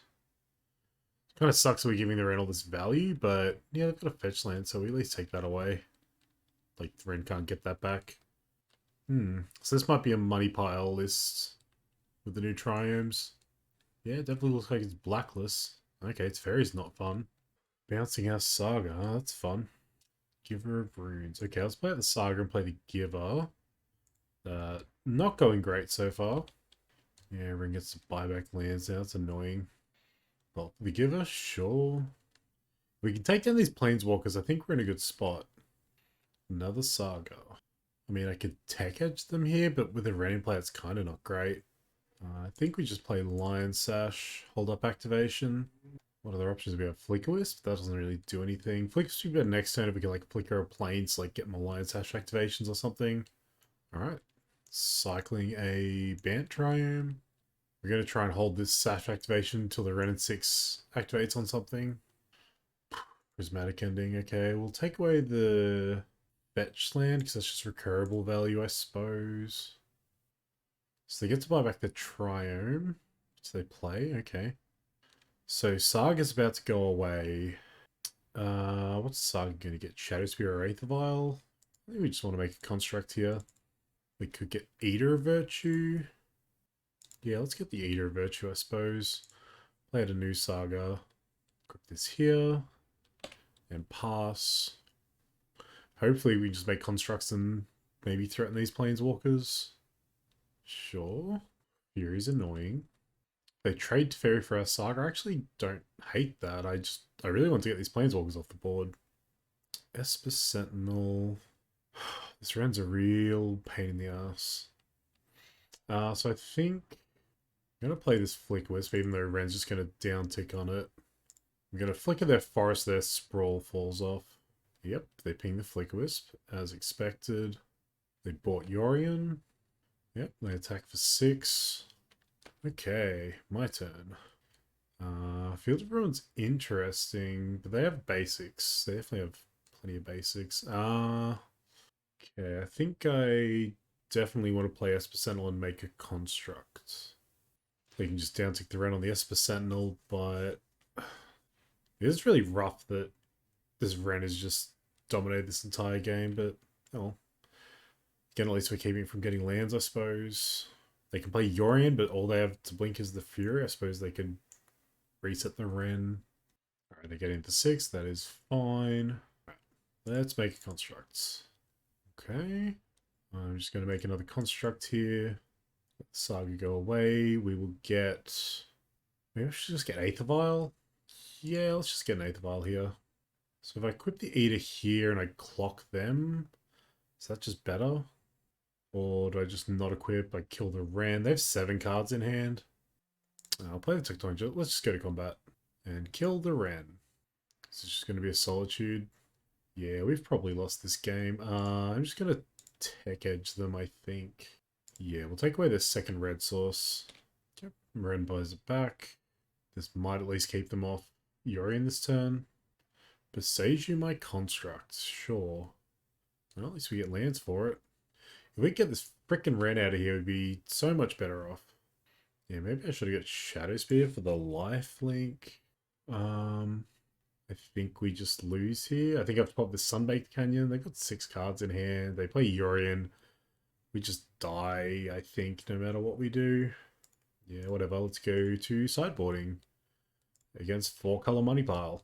Kind of sucks that we're giving the Ren all this value, but yeah, they've got a fetch land, so we at least take that away. Like, the Ren can't get that back. So this might be a money pile list with the new Triomes. Yeah, it definitely looks like it's Blacklist. Okay, its Fairy's not fun. Bouncing our Saga, that's fun. Giver of Runes. Okay, let's play the Saga and play the Giver. Not going great so far. Yeah, Ring gets to buy back lands now. That's annoying. Well, the Giver, sure. We can take down these planeswalkers. I think we're in a good spot. Another Saga. I mean, I could tech edge them here, but with a random play, it's kind of not great. I think we just play Lion Sash, hold up activation. What other options do we have? Flicker Wisp? That doesn't really do anything. Flicker Wisp would be better next turn if we could like flicker a plane to like get more Lion Sash activations or something. Alright. Cycling a Bant Triome. We're going to try and hold this Sash activation until the Ren and 6 activates on something. Prismatic Ending. Okay, we'll take away the Fetch land because that's just recurable value, I suppose. So they get to buy back the Triome. So they play, okay. So Saga's about to go away. What's Saga going to get? Shadow Spear or Aether Vial? I think we just want to make a construct here. We could get Eater of Virtue. Yeah, let's get the Eater of Virtue, I suppose. Play out a new Saga. Equip this here. And pass. Hopefully we just make constructs and maybe threaten these planeswalkers. Sure. Fury's annoying. They trade Fairy for our Saga. I actually don't hate that. I really want to get these planeswalkers off the board. Esper Sentinel. This Ren's a real pain in the ass. So I think I'm going to play this Flicker Wisp, even though Ren's just going to down tick on it. I'm going to flicker their forest, their Sprawl falls off. Yep, they ping the Flicker Wisp, as expected. They bought Yorion. Yep, they attack for 6. Okay, my turn. Field of Ruin's interesting, but they have basics. They definitely have plenty of basics. Okay, I think I definitely want to play Esper Sentinel and make a construct. They can just downtick the Ren on the Esper Sentinel, but it's really rough that this Ren has just dominated this entire game, but oh. Again, at least we're keeping it from getting lands, I suppose. They can play Yorion, but all they have to blink is the Fury. I suppose they could reset the Ren. Alright, they're getting to 6. That is fine. Right, let's make a construct. Okay. I'm just going to make another construct here. Let the Saga go away. We will get... Maybe I should just get Aether Vial. Yeah, let's just get an Aether Vial here. So if I equip the Eater here and I clock them, is that just better? Or do I just not equip? I kill the Ren. They have 7 cards in hand. I'll play the Tectonic. Let's just go to combat. And kill the Ren. This is just going to be a Solitude. Yeah, we've probably lost this game. I'm just going to tech edge them, I think. Yeah, we'll take away their second red source. Yep, Ren buys it back. This might at least keep them off Yorion this turn. Besage you my construct. Sure. Well, at least we get lands for it. If we get this frickin' Ren out of here, we'd be so much better off. Yeah, maybe I should have got Shadow Spear for the life link. I think we just lose here. I think I have to pop the Sunbaked Canyon. They've got 6 cards in hand. They play Yorion. We just die, I think, no matter what we do. Yeah, whatever. Let's go to Sideboarding against 4-color Money Pile.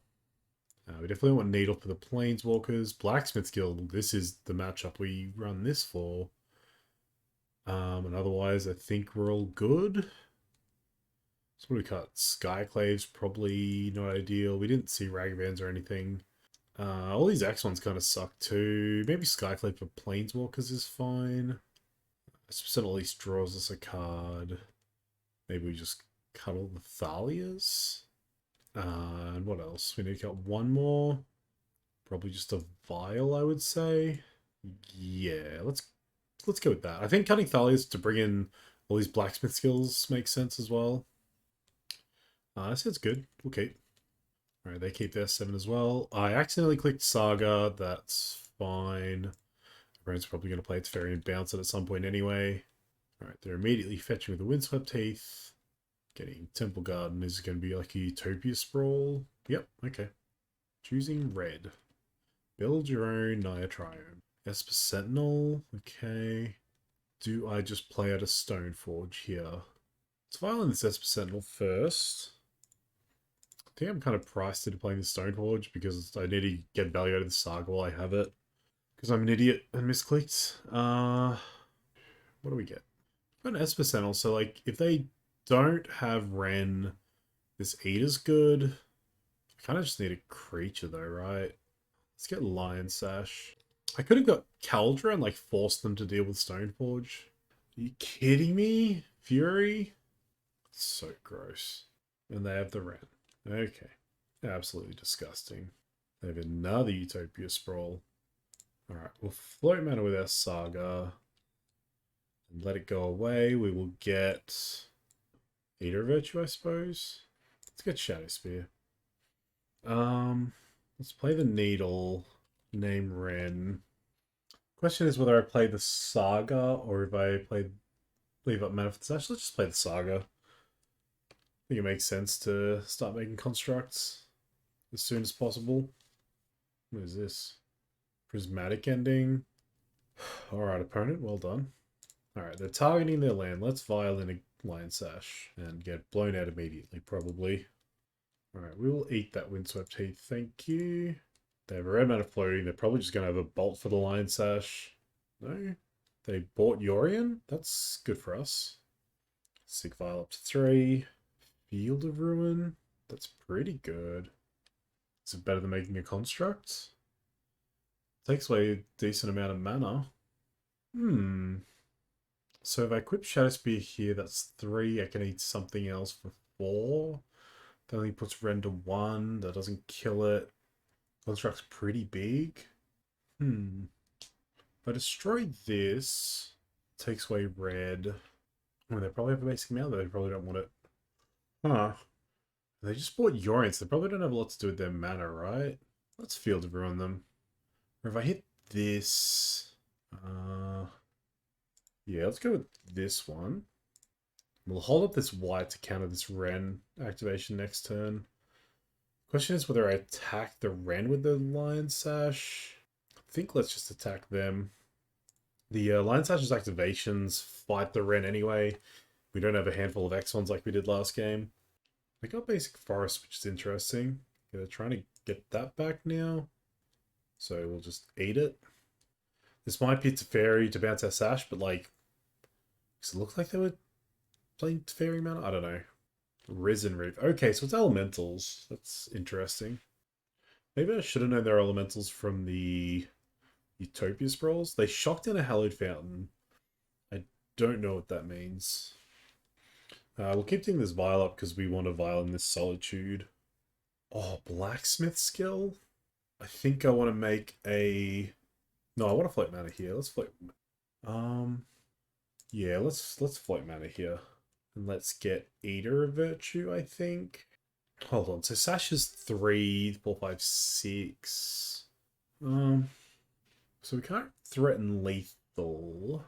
We definitely want Needle for the Planeswalkers. Blacksmith Guild, this is the matchup we run this for. And otherwise, I think we're all good. So what do we cut? Skyclave's probably not ideal. We didn't see Ragavan's or anything. All these X ones kind of suck too. Maybe Skyclave for Planeswalkers is fine. Percent at least draws us a card. Maybe we just cut all the Thalias. And what else? We need to cut one more. Probably just a Vial, I would say. Yeah, let's go with that. I think cutting Thalias to bring in all these blacksmith skills makes sense as well. So it's good. We'll keep. Alright, they keep their 7 as well. I accidentally clicked Saga. That's fine. Brand's probably going to play its Fairy and bounce it at some point anyway. Alright, they're immediately fetching with the Windswept Heath. Getting Temple Garden is going to be like a Utopia Sprawl. Yep, okay. Choosing red. Build your own Naya Triome. Esper Sentinel, okay. Do I just play out a Stoneforge here? Let's violate this Esper Sentinel first. I think I'm kind of priced into playing the Stoneforge because I need to get value out of the Saga while I have it. Because I'm an idiot and misclicked. What do we get? We've got an Esper Sentinel, so like if they don't have Ren, this Eater's good. Kind of just need a creature though, right? Let's get Lion Sash. I could have got Caldra and like forced them to deal with Stoneforge. Are you kidding me? Fury? So gross. And they have the Ren. Okay. Absolutely disgusting. They have another Utopia Sprawl. Alright, we'll float mana with our Saga. And let it go away. We will get Eater Virtue, I suppose. Let's get Shadow Spear. Let's play the Needle. Name Ren. Question is whether I play the Saga or if I leave up mana for the Sash. Let's just play the Saga. I think it makes sense to start making constructs as soon as possible. What is this? Prismatic Ending. Alright, opponent, well done. Alright, they're targeting their land. Let's Violin a Lion Sash and get blown out immediately, probably. Alright, we will eat that Windswept Heath, thank you. They have a red mana floating. They're probably just going to have a bolt for the Lion Sash. No? They bought Yorion? That's good for us. Sick Vial up to 3. Field of Ruin? That's pretty good. Is it better than making a construct? Takes away a decent amount of mana. So if I equip Shadow Spear here, that's 3. I can eat something else for 4. That only puts Ren to 1. That doesn't kill it. Construct's pretty big. If I destroy this, it takes away red. Oh, they probably have a basic amount, but they probably don't want it. Huh. They just bought Yorion, so they probably don't have a lot to do with their mana, right? Let's Field of Ruin them. Or if I hit this... yeah, let's go with this one. We'll hold up this white to counter this Ren activation next turn. Question is whether I attack the Ren with the Lion Sash. I think let's just attack them. The Lion Sash's activations fight the Ren anyway. We don't have a handful of X ones like we did last game. They got basic forest, which is interesting. Yeah, they're trying to get that back now. So we'll just eat it. This might be Teferi to bounce our Sash, but like... Does it look like they were playing Teferi mana? I don't know. Risen Reef. Okay, so it's elementals. That's interesting. Maybe I should have known they're elementals from the Utopia Sprawls. They shocked in a Hallowed Fountain. I don't know what that means. We'll keep taking this Vial up because we want to Vial in this Solitude. Oh, Blacksmith skill? I think I want to make a... No, I want to float mana here. Let's float... Yeah, let's float mana here. And let's get Eater of Virtue, I think. Hold on, so Sash is 3, 4, 5, 6. So we can't threaten lethal.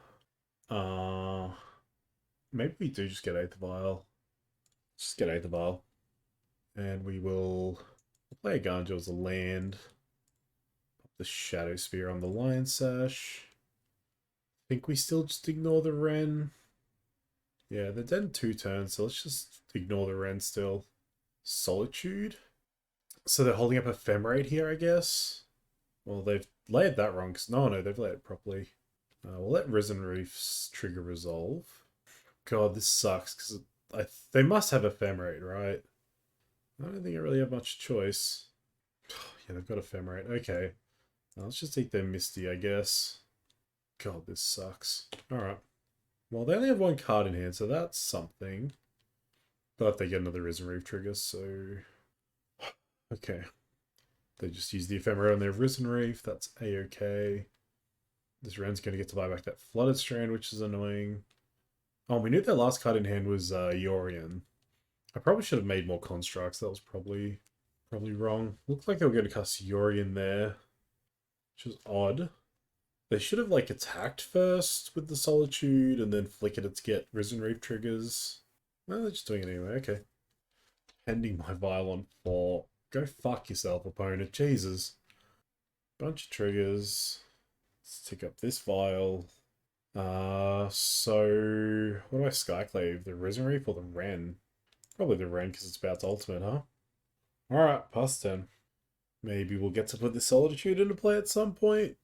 Maybe we do just get Aether Vial. Just get Aether Vial. And we'll play a Ganjo as a land. Pop the Shadow Spear on the Lion Sash. I think we still just ignore the Ren. Yeah, they're dead in 2 turns, so let's just ignore the Ren still. Solitude? So they're holding up Ephemerate here, I guess? Well, they've laid that wrong. No, they've laid it properly. We'll let Risen Reefs trigger Resolve. God, this sucks, because they must have Ephemerate, right? I don't think I really have much choice. Yeah, they've got Ephemerate. Okay. Let's just take their Misty, I guess. God, this sucks. Alright. Well, they only have 1 card in hand, so that's something. But if they get another Risen Reef trigger, so... Okay. They just use the Ephemera on their Risen Reef, that's a-okay. This Ren's going to get to buy back that Flooded Strand, which is annoying. Oh, we knew their last card in hand was Yorion. I probably should have made more constructs, that was probably wrong. Looked like they were going to cast Yorion there, which is odd. They should have, like, attacked first with the Solitude and then flickered it to get Risen Reef triggers. No, they're just doing it anyway, okay. Pending my Vial on 4. Go fuck yourself, opponent. Jesus. Bunch of triggers. Let's tick up this Vial. So... What do I Skyclave? The Risen Reef or the Ren? Probably the Ren, because it's about to ultimate, huh? Alright, past 10. Maybe we'll get to put the Solitude into play at some point.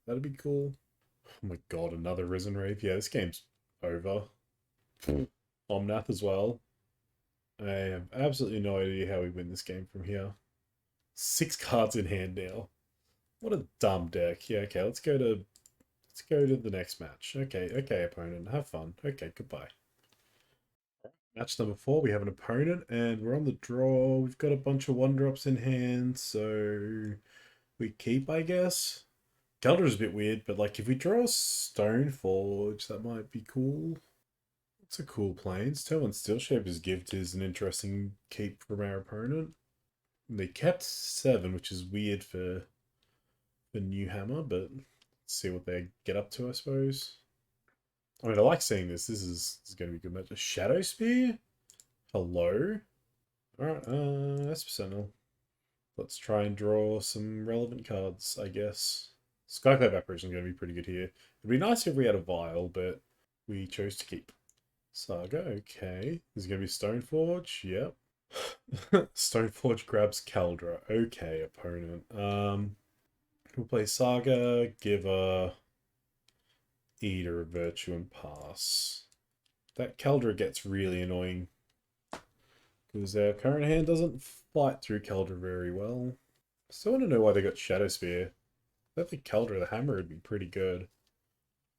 That'd be cool. Oh my god, another Risen Reef. Yeah, this game's over. Omnath as well. I have absolutely no idea how we win this game from here. 6 cards in hand now. What a dumb deck. Yeah, okay, let's go to the next match. Okay, okay, opponent. Have fun. Okay, goodbye. Match number 4, we have an opponent, and we're on the draw. We've got a bunch of 1-drops in hand, so we keep, I guess. Galdra's a bit weird, but like if we draw Stoneforge, that might be cool. It's a cool planes. Telling Steelshaper's Gift is an interesting keep from our opponent. They kept 7, which is weird for New Hammer, but let's see what they get up to, I suppose. I mean, I like seeing this. This is going to be a good match. A Shadow Spear? Hello? Alright, Esper Sentinel. Let's try and draw some relevant cards, I guess. Skyclave Apparition is going to be pretty good here. It'd be nice if we had a Vial, but we chose to keep. Saga, okay. There's going to be Stoneforge, yep. Stoneforge grabs Caldra. Okay, opponent. We'll play Saga, give a Eater of Virtue and pass. That Caldra gets really annoying. Because our current hand doesn't fight through Caldra very well. Still want to know why they got Shadow Spear. I think Caldra the Hammer would be pretty good.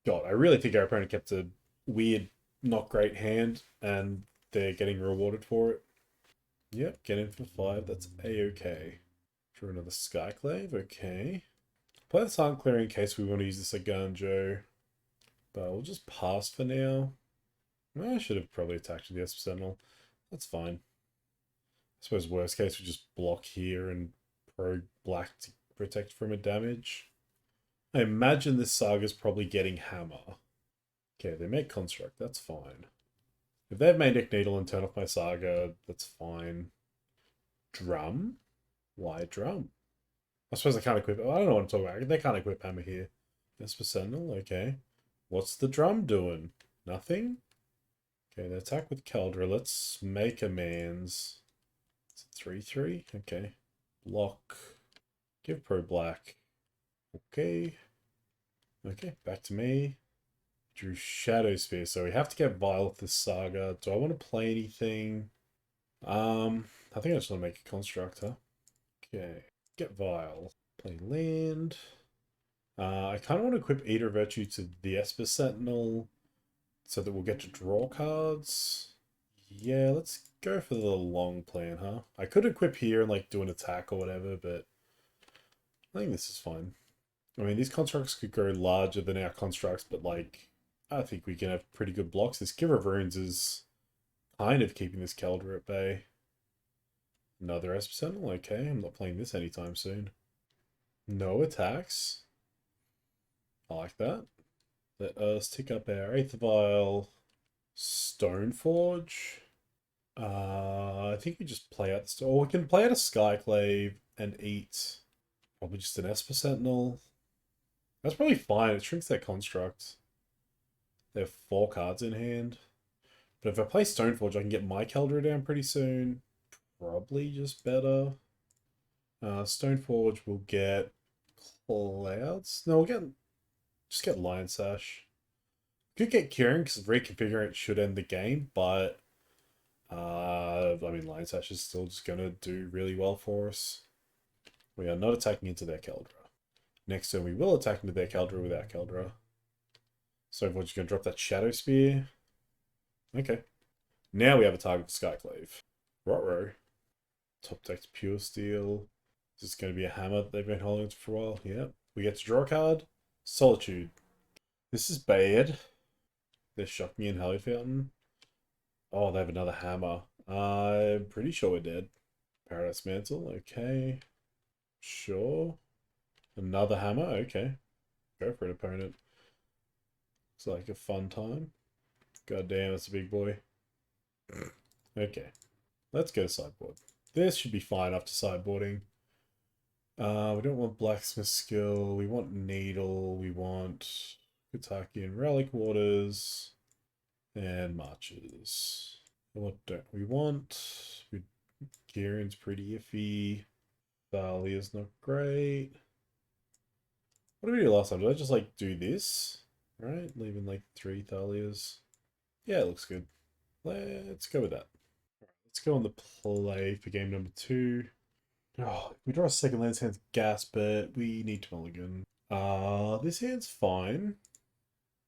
God, I really think our opponent kept a weird, not great hand, and they're getting rewarded for it. Yep, get in for 5. That's a-okay. Draw another Skyclave. Okay. Play the Silent Clearing in case we want to use this Aganjo. But we'll just pass for now. I should have probably attacked with the Esper Sentinel. That's fine. I suppose worst case we just block here and pro black to protect from a damage. I imagine this Saga's probably getting Hammer. Okay, they make Construct. That's fine. If they've made Nick Needle and turn off my Saga, that's fine. Drum? Why Drum? I suppose I can't equip... I don't know what I'm talking about. They can't equip Hammer here. Esper Sentinel, okay. What's the Drum doing? Nothing? Okay, they attack with Caldra. Let's make a man's... It's a 3-3? Okay. Block. Give pro black. Okay. Okay, back to me. Drew Shadow Spear, so we have to get Vial with this Saga. Do I want to play anything? I think I just want to make a Constructor. Okay, get Vial. Play land. I kind of want to equip Eater of Virtue to the Esper Sentinel so that we'll get to draw cards. Yeah, let's go for the long plan, huh? I could equip here and like do an attack or whatever, but I think this is fine. I mean, these constructs could go larger than our constructs, but like, I think we can have pretty good blocks. This Giver of Runes is kind of keeping this Caldra at bay. Another Esper Sentinel? Okay, I'm not playing this anytime soon. No attacks. I like that. Let us tick up our 8th Vial. Stoneforge. I think we just play out the... Or we can play out a Skyclave and eat probably just an Esper Sentinel. That's probably fine. It shrinks their construct. They have 4 cards in hand. But if I play Stoneforge, I can get my Caldra down pretty soon. Probably just better. Stoneforge will get Clouds. No, just get Lion Sash. Could get Curing because reconfiguring it should end the game, but I mean Lion Sash is still just gonna do really well for us. We are not attacking into their Caldra. Next turn we will attack into their Caldra without Caldra. So we're just gonna drop that Shadow Spear. Okay. Now we have a target for Skyclave. Rotro. Top deck's Pure Steel. Is this going to be a hammer that they've been holding for a while? Yep. We get to draw a card. Solitude. This is bad. They're shocking in Halley Fountain. Oh, they have another hammer. I'm pretty sure we're dead. Paradise Mantle. Okay. Sure. Another hammer. Okay. Go for it, opponent. It's like a fun time. God damn, it's a big boy. Okay. Let's go to Sideboard. This should be fine after Sideboarding. We don't want Blacksmith skill. We want Needle. We want Kutaki and Relic Waters. And Marches. What don't we want? Kieran's pretty iffy. Thalia's not great. What did we do last time? Did I just like do this? Right? Leaving like 3 Thalias. Yeah, it looks good. Let's go with that. Let's go on the play for game number 2. Oh, if we draw a second land, this hand's gas, but we need to mulligan. This hand's fine.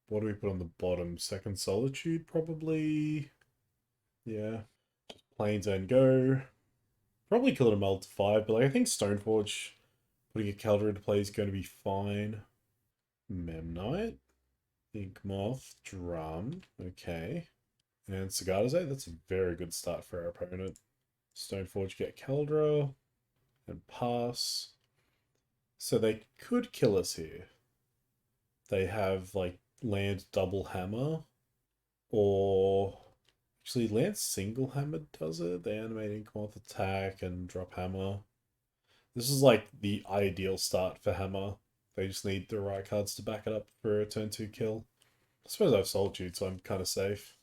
What do we put on the bottom? Second Solitude, probably. Yeah. Just plains and go. Probably kill it a mull to 5, but like, I think Stoneforge, putting a Caldera into play is going to be fine. Memnite. Ink Moth. Drum. Okay. And Sagadaze, that's a very good start for our opponent. Stoneforge get Caldera and pass. So they could kill us here. They have like land double hammer, or actually land single hammer does it. They animate Inkmoth attack and drop hammer. This is like the ideal start for hammer. They just need the right cards to back it up for a turn 2 kill. I suppose I have Solitude, so I'm kind of safe.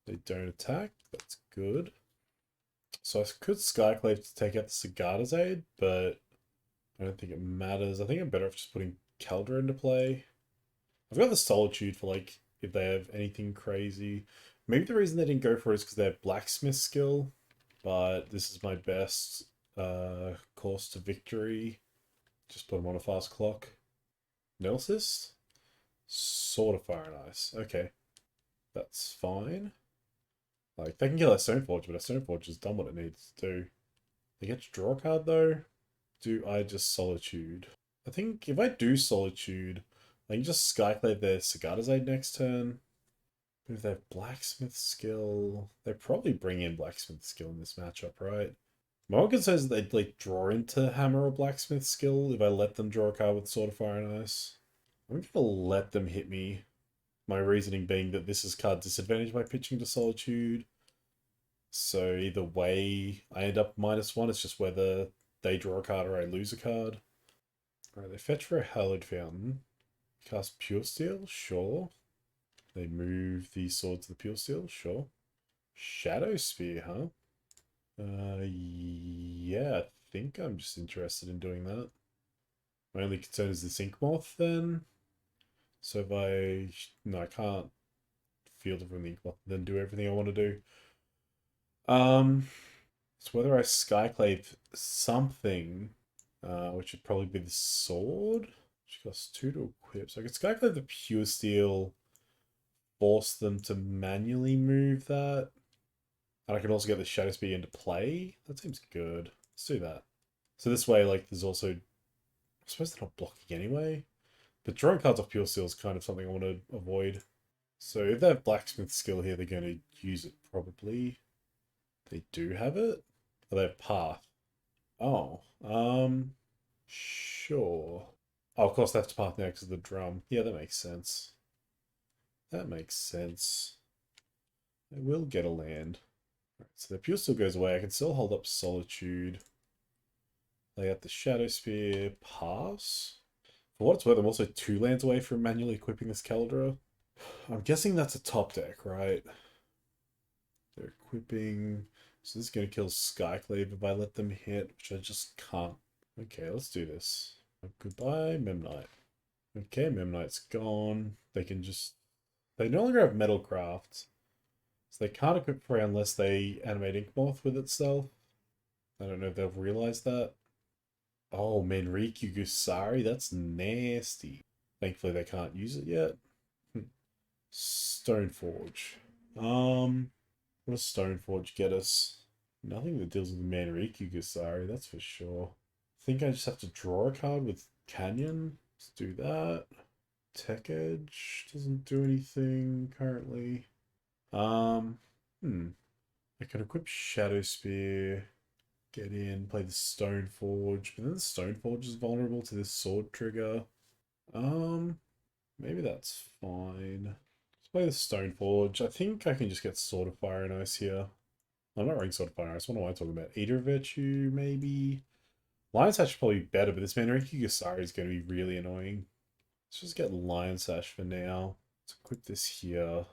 They don't attack. That's good. So I could Skyclave to take out the Sagada's aid, but I don't think it matters. I think I'm better off just putting Caldera into play. I've got the Solitude for like if they have anything crazy. Maybe the reason they didn't go for it is because they have Blacksmith skill, but this is my best course to victory. Just put them on a fast clock. Nemesis? Sword of Fire and Ice. Okay. That's fine. Like, they can kill a Stoneforge, but a Stoneforge has done what it needs to do. They get to draw a card though. Do I just Solitude? I think if I do Solitude, I can just Skyclave their Sagada's Aid next turn. But if they have Blacksmith skill, they probably bring in Blacksmith skill in this matchup, right? My one concern is that they'd like draw into Hammer or Blacksmith skill if I let them draw a card with Sword of Fire and Ice. I'm gonna let them hit me. My reasoning being that this is card disadvantage by pitching to Solitude. So either way, I end up -1. It's just whether they draw a card or I lose a card. Alright, they fetch for a Hallowed Fountain. Cast Pure Steel? Sure. They move the sword to the Pure Steel? Sure. Shadow Spear, huh? Yeah, I think I'm just interested in doing that. My only concern is this Ink Moth then. So if I... No, I can't field it from the Ink Moth and then do everything I want to do. It's whether I Skyclave something, which would probably be the sword, which costs 2 to equip. So I could Skyclave the Pure Steel, force them to manually move that. And I can also get the Shadow Spear into play. That seems good. Let's do that. So this way, like, there's also... I suppose they're not blocking anyway. But drawing cards off Pure Steel is kind of something I want to avoid. So if they have Blacksmith skill here, they're going to use it probably. They do have it? Or they have Path. Oh, sure. Oh, of course they have to Path next to the drum. Yeah, that makes sense. That makes sense. They will get a land. Right, so the Pure still goes away. I can still hold up Solitude. Lay out the Shadow Spear. Pass. For what it's worth, I'm also 2 lands away from manually equipping this Caldera. I'm guessing that's a top deck, right? They're equipping... So this is going to kill Skyclave if I let them hit, which I just can't. Okay, let's do this. Goodbye, Memnite. Okay, Memnite's gone. They can just... They no longer have Metalcraft. So they can't equip Prey unless they animate Inkmoth with itself. I don't know if they've realized that. Oh, Manriku Gusari, that's nasty. Thankfully they can't use it yet. Stoneforge. What does Stoneforge get us? Nothing that deals with Manriku Gusari, that's for sure. I think I just have to draw a card with Canyon. Let's do that. Tech Edge doesn't do anything currently. I can equip Shadow Spear, get in, play the Stoneforge, but then the Stoneforge is vulnerable to this sword trigger. Maybe that's fine. Let's play the Stoneforge. I think I can just get Sword of Fire and Ice here. I'm not running Sword of Fire and Ice. What am I talking about? Eater Virtue, maybe? Lion Sash is probably better, but this Manriku Gusari is going to be really annoying. Let's just get Lion Sash for now. Let's equip this here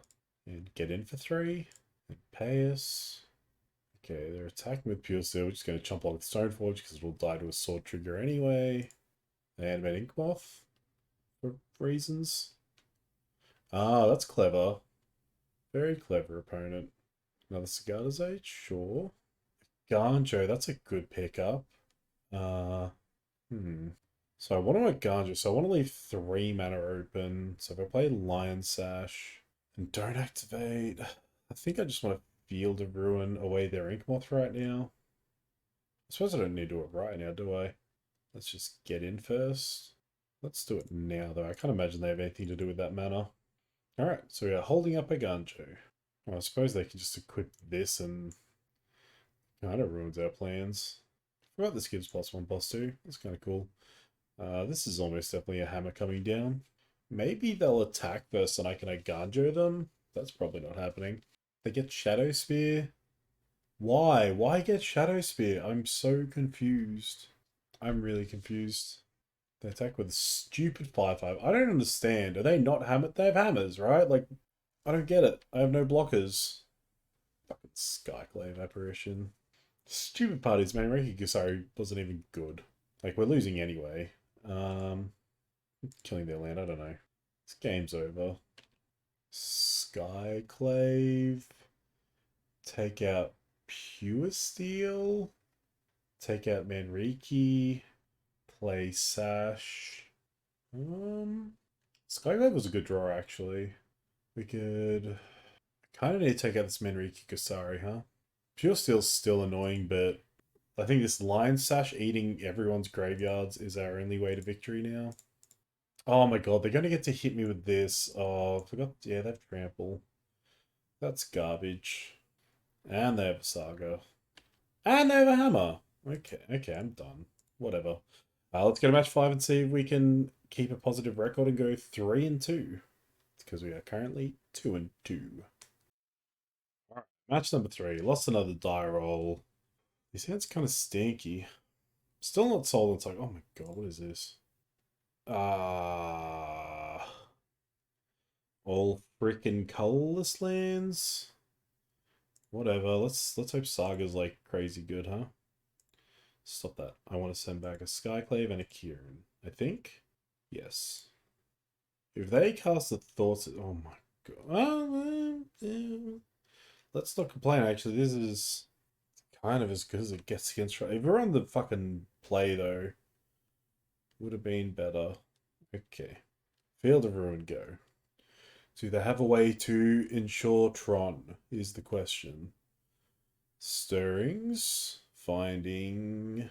and get in for 3 and pay us. Okay, they're attacking with Pure Steel. We're just going to chomp on with Stoneforge because it'll die to a sword trigger anyway. They animate Inkmoth for reasons. Ah, that's clever. Very clever opponent. Another Sagada's Age? Sure. Ganjo, that's a good pickup. Hmm. So what do I Ganja? So I want to leave 3 mana open. So if I play Lion Sash and don't activate, I think I just want to Field of Ruin away their Ink Moth right now. I suppose I don't need to do it right now, do I? Let's just get in first. Let's do it now, though. I can't imagine they have anything to do with that mana. Alright, so we are holding up a Ganjo. Well, I suppose they can just equip this and kind of ruins our plans. Well, this gives +1/+2. That's kind of cool. This is almost definitely a hammer coming down. Maybe they'll attack first and I can Ganjo them. That's probably not happening. They get Shadow Spear. Why? Why get Shadow Spear? I'm so confused. I'm really confused. They attack with a stupid 5/5. I don't understand. Are they not hammer? They have hammers, right? Like, I don't get it. I have no blockers. Fucking Skyclave apparition. Stupid parties, man. Reiki Gusari wasn't even good. Like, we're losing anyway. Killing their land, I don't know. This game's over. Skyclave. Take out Pure Steel. Take out Manriki. Play Sash. Skyclave was a good draw, actually. We could kind of need to take out this Manriki Gusari, huh? Pure Steel's still annoying, but I think this Lion Sash eating everyone's graveyards is our only way to victory now. Oh my god, they're going to get to hit me with this. Oh, I forgot. Yeah, they have Trample. That's garbage. And they have a Saga. And they have a Hammer. Okay, I'm done. Whatever. Let's go to match 5 and see if we can keep a positive record and go 3-2. Because we are currently 2-2. Alright, match number 3. Lost another die roll. This hand's kind of stinky. Still not sold. It's like, oh my god, what is this? All freaking colorless lands. Whatever. Let's hope Saga's like crazy good, huh? Stop that. I want to send back a Skyclave and a Kieran. I think. Yes. If they cast the thoughts, oh my god. Let's not complain. Actually, this is kind of as good as it gets against. If we're on the fucking play though, would have been better. Okay. Field of Ruin, go. Do they have a way to ensure Tron, is the question. Stirrings. Finding.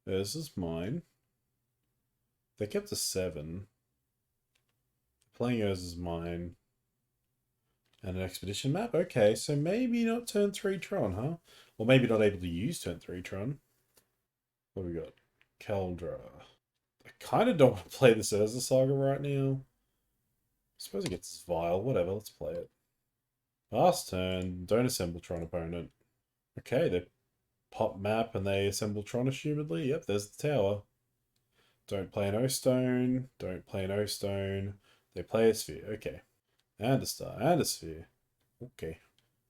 This is mine. They kept a 7. Playing Urza's mine. And an expedition map? Okay, so maybe not turn 3 Tron, huh? Or maybe not able to use turn 3 Tron. What do we got? Caldra. I kind of don't want to play this Urza Saga right now. I suppose it gets vile. Whatever, let's play it. Last turn, don't assemble Tron opponent. Okay, they pop map and they assemble Tron assumedly. Yep, there's the tower. Don't play an O-Stone. Don't play an O-Stone. They play a sphere. Okay. And a star. And a sphere. Okay.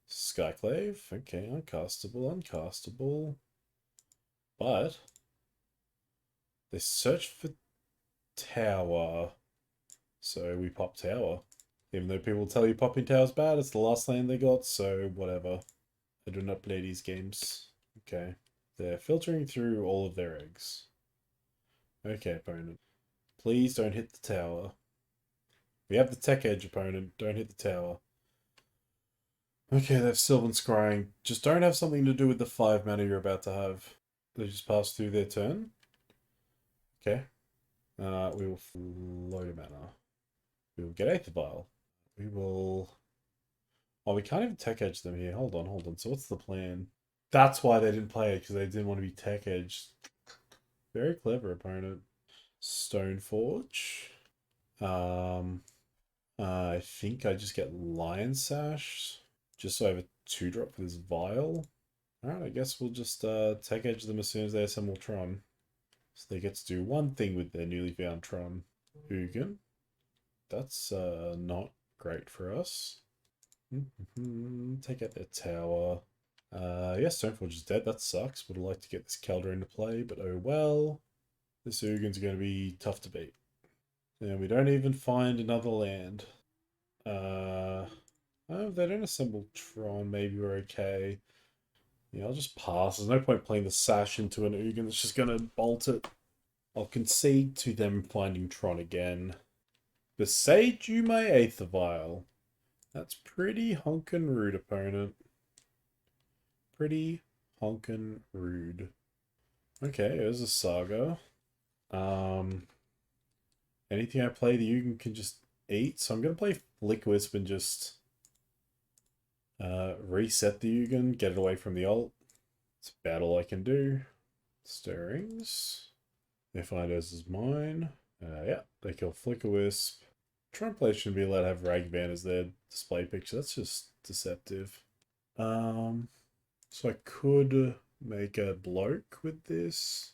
Skyclave. Okay, uncastable. Uncastable. But they search for tower. So we pop tower. Even though people tell you popping tower's bad, it's the last land they got, so whatever. I do not play these games. Okay. They're filtering through all of their eggs. Okay, opponent. Please don't hit the tower. We have the tech edge, opponent. Don't hit the tower. Okay, they have Sylvan Scrying. Just don't have something to do with the 5 mana you're about to have. They just pass through their turn. Okay. We will flow mana. We will get Aether Vial. We will... Oh, we can't even tech edge them here. Hold on. So what's the plan? That's why they didn't play it, because they didn't want to be tech edged. Very clever opponent. Stoneforge. I think I just get Lion Sash. Just so I have a 2-drop for this Vial. Alright, I guess we'll just tech edge them as soon as they assemble Tron. So they get to do one thing with their newly found Tron. Ugin. That's not great for us. Take out their tower. Yes, Stoneforge is dead. That sucks. Would have liked to get this Caldra into play, but oh well. This Ugin's going to be tough to beat. And we don't even find another land. Oh, if they don't assemble Tron, maybe we're okay. Yeah, I'll just pass. There's no point playing the Sash into an Ugin that's just going to bolt it. I'll concede to them finding Tron again. Besage you my Aether Vial. That's pretty honkin' rude, opponent. Pretty honkin' rude. Okay, there's a Saga. Anything I play, the Ugin can just eat. So I'm going to play Flick Wisp and just reset the Ugin, get it away from the ult. It's about all I can do. Stirrings. They find us as mine. Yeah, they kill Flicker Wisp. Tron players shouldn't be allowed to have Ragvan as their display picture. That's just deceptive. So I could make a bloke with this.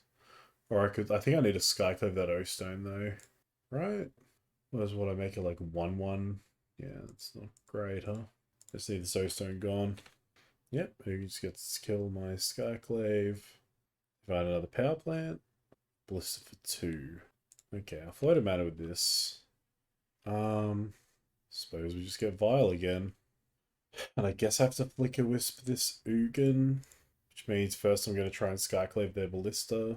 Or I think I need a Skyclave that O-Stone though. Right? What I make it like 1-1? Yeah, that's not great, huh? Just need this O-Stone gone. Yep, who just gets to kill my Skyclave. Find another power plant. Blister for 2. Okay, I'll float a mana with this. Suppose we just get Vile again. And I guess I have to Flicker Wisp this Ugin. Which means first I'm going to try and Skyclave their Ballista.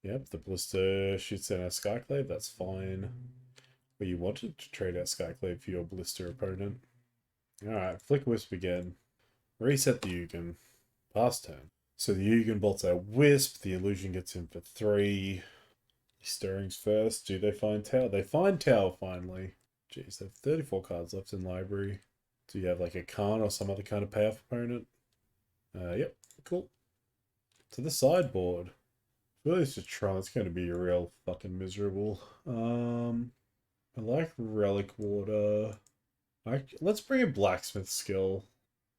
Yep, the Ballista shoots down our Skyclave, that's fine. But you wanted to trade out Skyclave for your Ballista opponent. Alright, Flicker Wisp again. Reset the Ugin. Pass turn. So the Ugin bolts out Wisp, the Illusion gets in for 3. Stirrings first. Do they find Tower? They find Tower finally. Jeez, they have 34 cards left in library. Do you have like a Khan or some other kind of payoff opponent? Yep, cool. To the sideboard. Really, it's just Tron. It's going to be real fucking miserable. I like Relic Water. Let's bring a Blacksmith skill.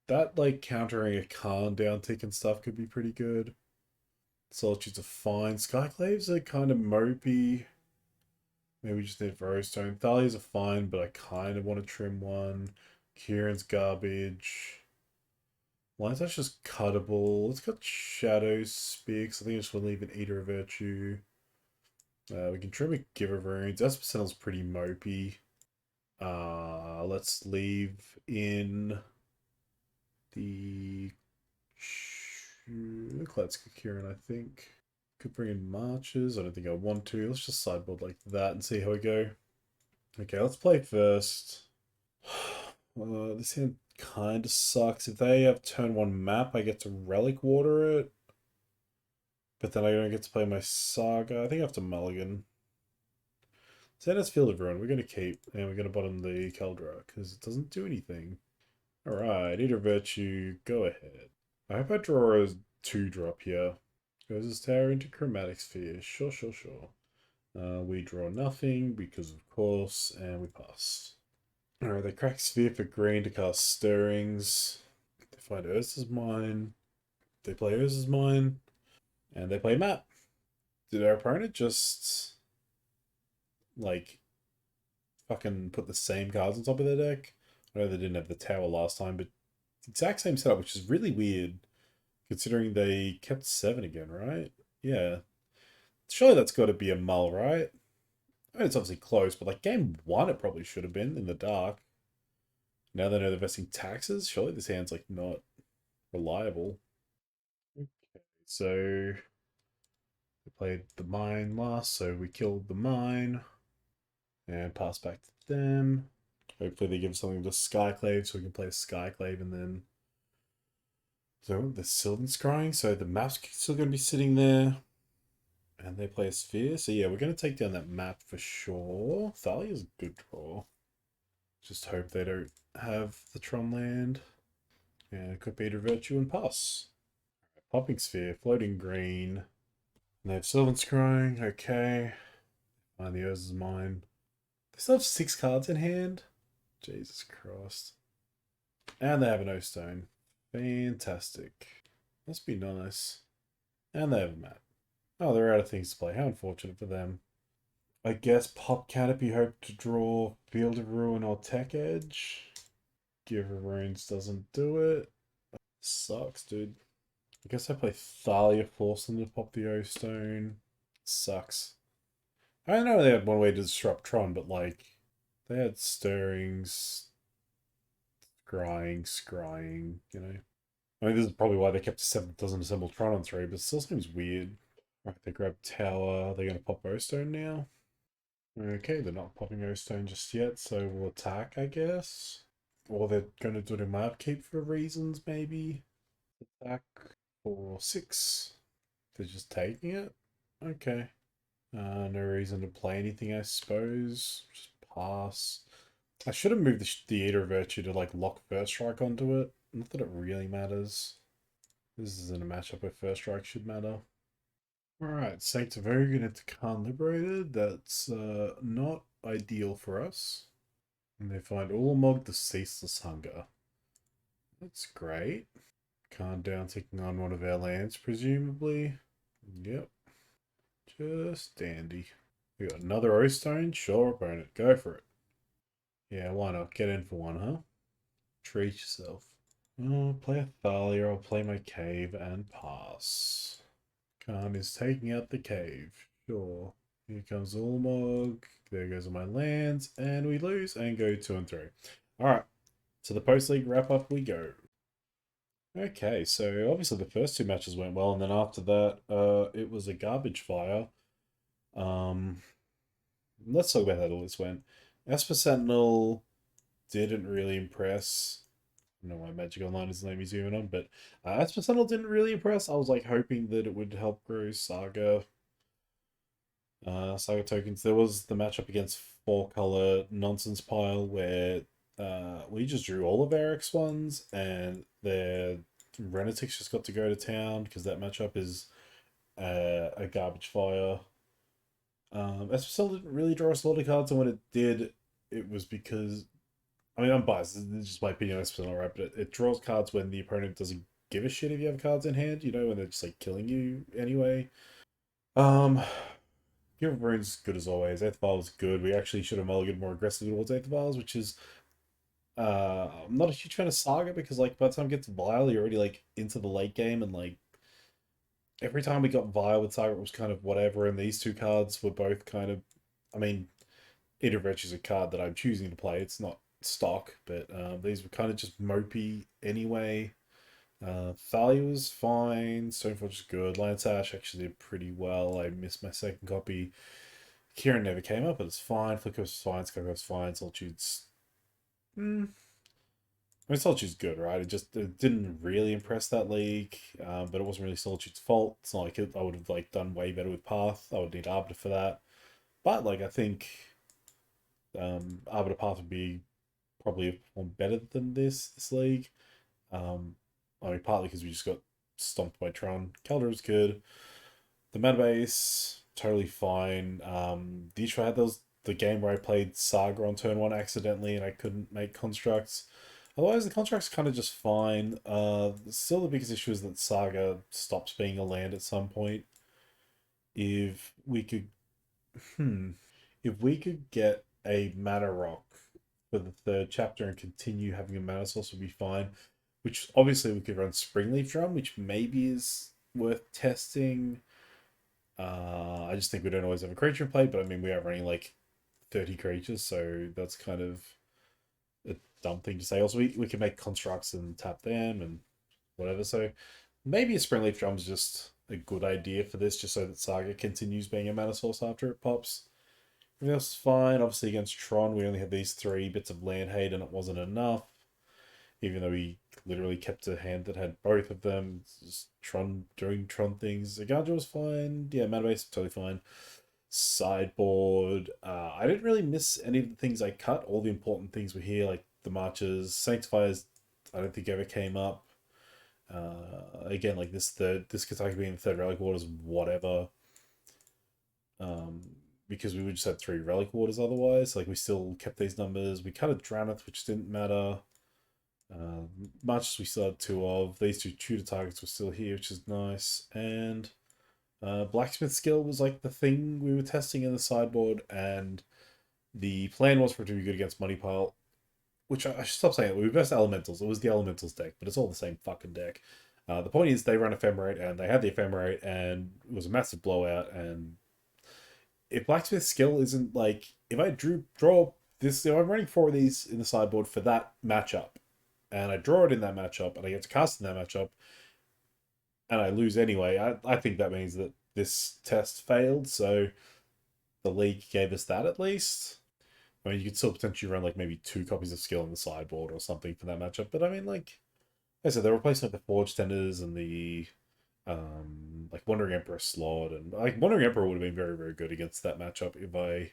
That, like, countering a Khan downtick and stuff could be pretty good. Solitudes are fine. Skyclaves are kind of mopey. Maybe we just need Rosestone. Thalias are fine, but I kind of want to trim one. Kieran's garbage. Line's Touch just cuttable. Let's got Shadow Speaks. I think I just want to leave an Eater of Virtue. We can trim a Giver of Runes. Esper Sentinel's pretty mopey. Let's leave in the Let's Kieran, I think. Could bring in Marches. I don't think I want to. Let's just sideboard like that and see how we go. Okay, let's play first. This hand kind of sucks. If they have turn 1 map, I get to Relic Water it. But then I don't get to play my Saga. I think I have to mulligan. Xana's Field of Ruin, we're going to keep. And we're going to bottom the Keldra, because it doesn't do anything. Alright, Eater Virtue, go ahead. I hope I draw a 2-drop here. Goes this tower into Chromatic Sphere. Sure. We draw nothing, because of course, and we pass. Alright, they crack Sphere for green to cast Stirrings. They find Urza's Mine. They play Urza's Mine. And they play Map. Did our opponent just, like, fucking put the same cards on top of their deck? I know they didn't have the tower last time, but exact same setup, which is really weird, considering they kept 7 again, right? Yeah. Surely that's got to be a mull, right? I mean, it's obviously close, but like game 1 it probably should have been in the dark. Now they know they're vesting taxes. Surely this hand's like not reliable. Okay, so we played the mine last, so we killed the mine and pass back to them. Hopefully they give something to Skyclave so we can play a Skyclave and then. So the Sylvan Scrying, so the map's still going to be sitting there. And they play a Sphere, so yeah, we're going to take down that map for sure. Thalia's a good draw. Just hope they don't have the Tron land. And it could be to Virtue and pass. Popping Sphere, floating green. And they have Sylvan Scrying, okay. Find the Urza's Mine. They still have 6 cards in hand? Jesus Christ. And they have an O-Stone. Fantastic. Must be nice. And they have a map. Oh, they're out of things to play. How unfortunate for them. I guess Pop Canopy hoped to draw Field of Ruin or Tech Edge. Give Runes doesn't do it. Sucks, dude. I guess I play Thalia, force them to pop the O-Stone. Sucks. I don't know they had one way to disrupt Tron, but like, they had Stirrings, Scrying, you know. I mean, this is probably why they kept 7 doesn't assemble Tron on 3, but it still seems weird. Right, they grab Tower. They're going to pop O-Stone now. Okay, they're not popping O-Stone just yet, so we'll attack, I guess. Or they're going to do the map keep for reasons, maybe. Attack for 6. They're just taking it? Okay. No reason to play anything, I suppose. Just pass. I should have moved the Eater of Virtue to like lock First Strike onto it. Not that it really matters. This isn't a matchup where First Strike should matter. Alright, Sanctivogan into Khan Liberated. That's not ideal for us. And they find Ulamog the Ceaseless Hunger. That's great. Khan down taking on one of our lands, presumably. Yep. Just dandy. We got another O-Stone? Sure, opponent. Go for it. Yeah, why not? Get in for one, huh? Treat yourself. I'll play a Thalia, I'll play my cave and pass. Khan is taking out the cave. Sure. Here comes Ulmog. There goes all my lands. And we lose and go 2 and 3. Alright. To the post-league wrap-up we go. Okay, so obviously the first 2 matches went well, and then after that, it was a garbage fire. Let's talk about how all this went. Esper Sentinel didn't really impress. I don't know why Magic Online is letting me zoom in on, but Esper Sentinel didn't really impress. I was like hoping that it would help grow Saga. Saga tokens. There was the matchup against 4-color nonsense pile where we just drew all of our X1s and their Renetix just got to go to town because that matchup is a garbage fire. Esper Sentinel didn't really draw us a lot of cards, and when it did, it was because I mean, I'm biased. This is just my opinion. That's not right, but it draws cards when the opponent doesn't give a shit if you have cards in hand. You know, when they're just like killing you anyway. Um, Give of Rune's good as always. Eighth Vial's good. We actually should have mulliganed more aggressive towards Eighth Vials, which is I'm not a huge fan of Saga because like by the time it gets Vial, you're already like into the late game, and like every time we got Vial with Saga, it was kind of whatever. And these 2 cards were both kind of, I mean, Eater of Virtue is a card that I'm choosing to play. It's not stock, but these were kind of just mopey anyway. Thalia was fine. Stoneforge is good. Lance Ash actually did pretty well. I missed my second copy. Kieran never came up, but it's fine. Flicker was fine. Skyward was fine. Solitude's. I mean, Solitude's good, right? It didn't really impress that league, but it wasn't really Solitude's fault. It's not like I would have like done way better with Path. I would need Arbiter for that. But like I think Arbiter Path would be probably performed better than this league. I mean, partly because we just got stomped by Tron. Keldor was good. The meta base, totally fine. The issue I had was the game where I played Saga on turn 1 accidentally and I couldn't make constructs. Otherwise, the construct's kind of just fine. Still, the biggest issue is that Saga stops being a land at some point. If we could, if we could get a mana rock for the 3rd chapter and continue having a mana source, would be fine. Which obviously we could run Springleaf Drum, which maybe is worth testing. I just think we don't always have a creature in play, but I mean we are running like 30 creatures, so that's kind of a dumb thing to say. Also, we can make constructs and tap them and whatever. So maybe a Springleaf Drum is just a good idea for this, just so that Saga continues being a mana source after it pops. Everything else is fine. Obviously against Tron, we only had these 3 bits of land hate, and it wasn't enough. Even though we literally kept a hand that had both of them. Just Tron doing Tron things. Aganja was fine. Yeah, mana base totally fine. Sideboard. I didn't really miss any of the things I cut. All the important things were here, like the marches. Sanctifiers, I don't think ever came up. Again, like this Kentucky being the 3rd Relic Waters, whatever. Because we would just have 3 Relic Waters otherwise. Like we still kept these numbers. We cut a Dranith, which didn't matter. Marches we still had 2 of. These 2 tutor targets were still here, which is nice. And Blacksmith skill was like the thing we were testing in the sideboard, and the plan was for it to be good against Money Pile, which I should stop saying it. We versed Elementals. It was the Elementals deck, but it's all the same fucking deck. The point is they run Ephemerate, and they had the Ephemerate, and it was a massive blowout. And if Blacksmith skill isn't like, if I draw this, I'm running 4 of these in the sideboard for that matchup, and I draw it in that matchup, and I get to cast in that matchup, and I lose anyway, I think that means that this test failed, so the league gave us that at least. I mean, you could still potentially run like maybe 2 copies of skill in the sideboard or something for that matchup, but I mean, like I said, they're replacing like the Forge Tenders and the like Wandering Emperor slot, and like Wandering Emperor would have been very, very good against that matchup if I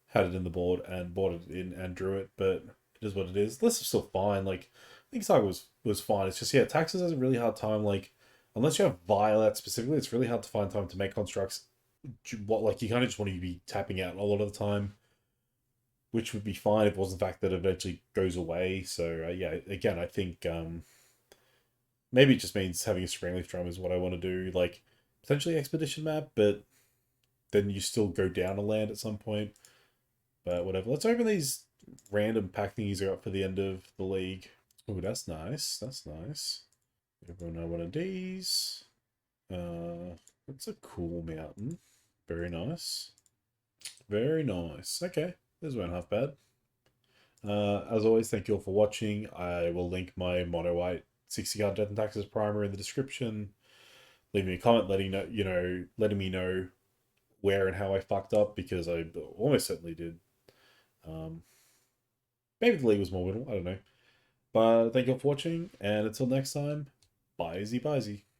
had it in the board and bought it in and drew it, but it is what it is. Lists are still fine. Like I think Saga was fine. It's just Taxes has a really hard time. Like unless you have Violet specifically, it's really hard to find time to make constructs. What like you kind of just want to be tapping out a lot of the time, which would be fine if it wasn't the fact that it eventually goes away. So yeah, again, I think maybe it just means having a Springleaf Drum is what I want to do. Like potentially Expedition map, but then you still go down a land at some point. But whatever. Let's open these random pack thingies I got for the end of the league. Oh, that's nice. That's nice. Everyone know one of these. It's a cool mountain. Very nice. Very nice. Okay, this went half bad. As always, thank you all for watching. I will link my Mono White 60 card Death and Taxes primer in the description. Leave me a comment letting me know where and how I fucked up, because I almost certainly did. Maybe the league was more winnable, I don't know. But thank you all for watching, and until next time, bye-zy.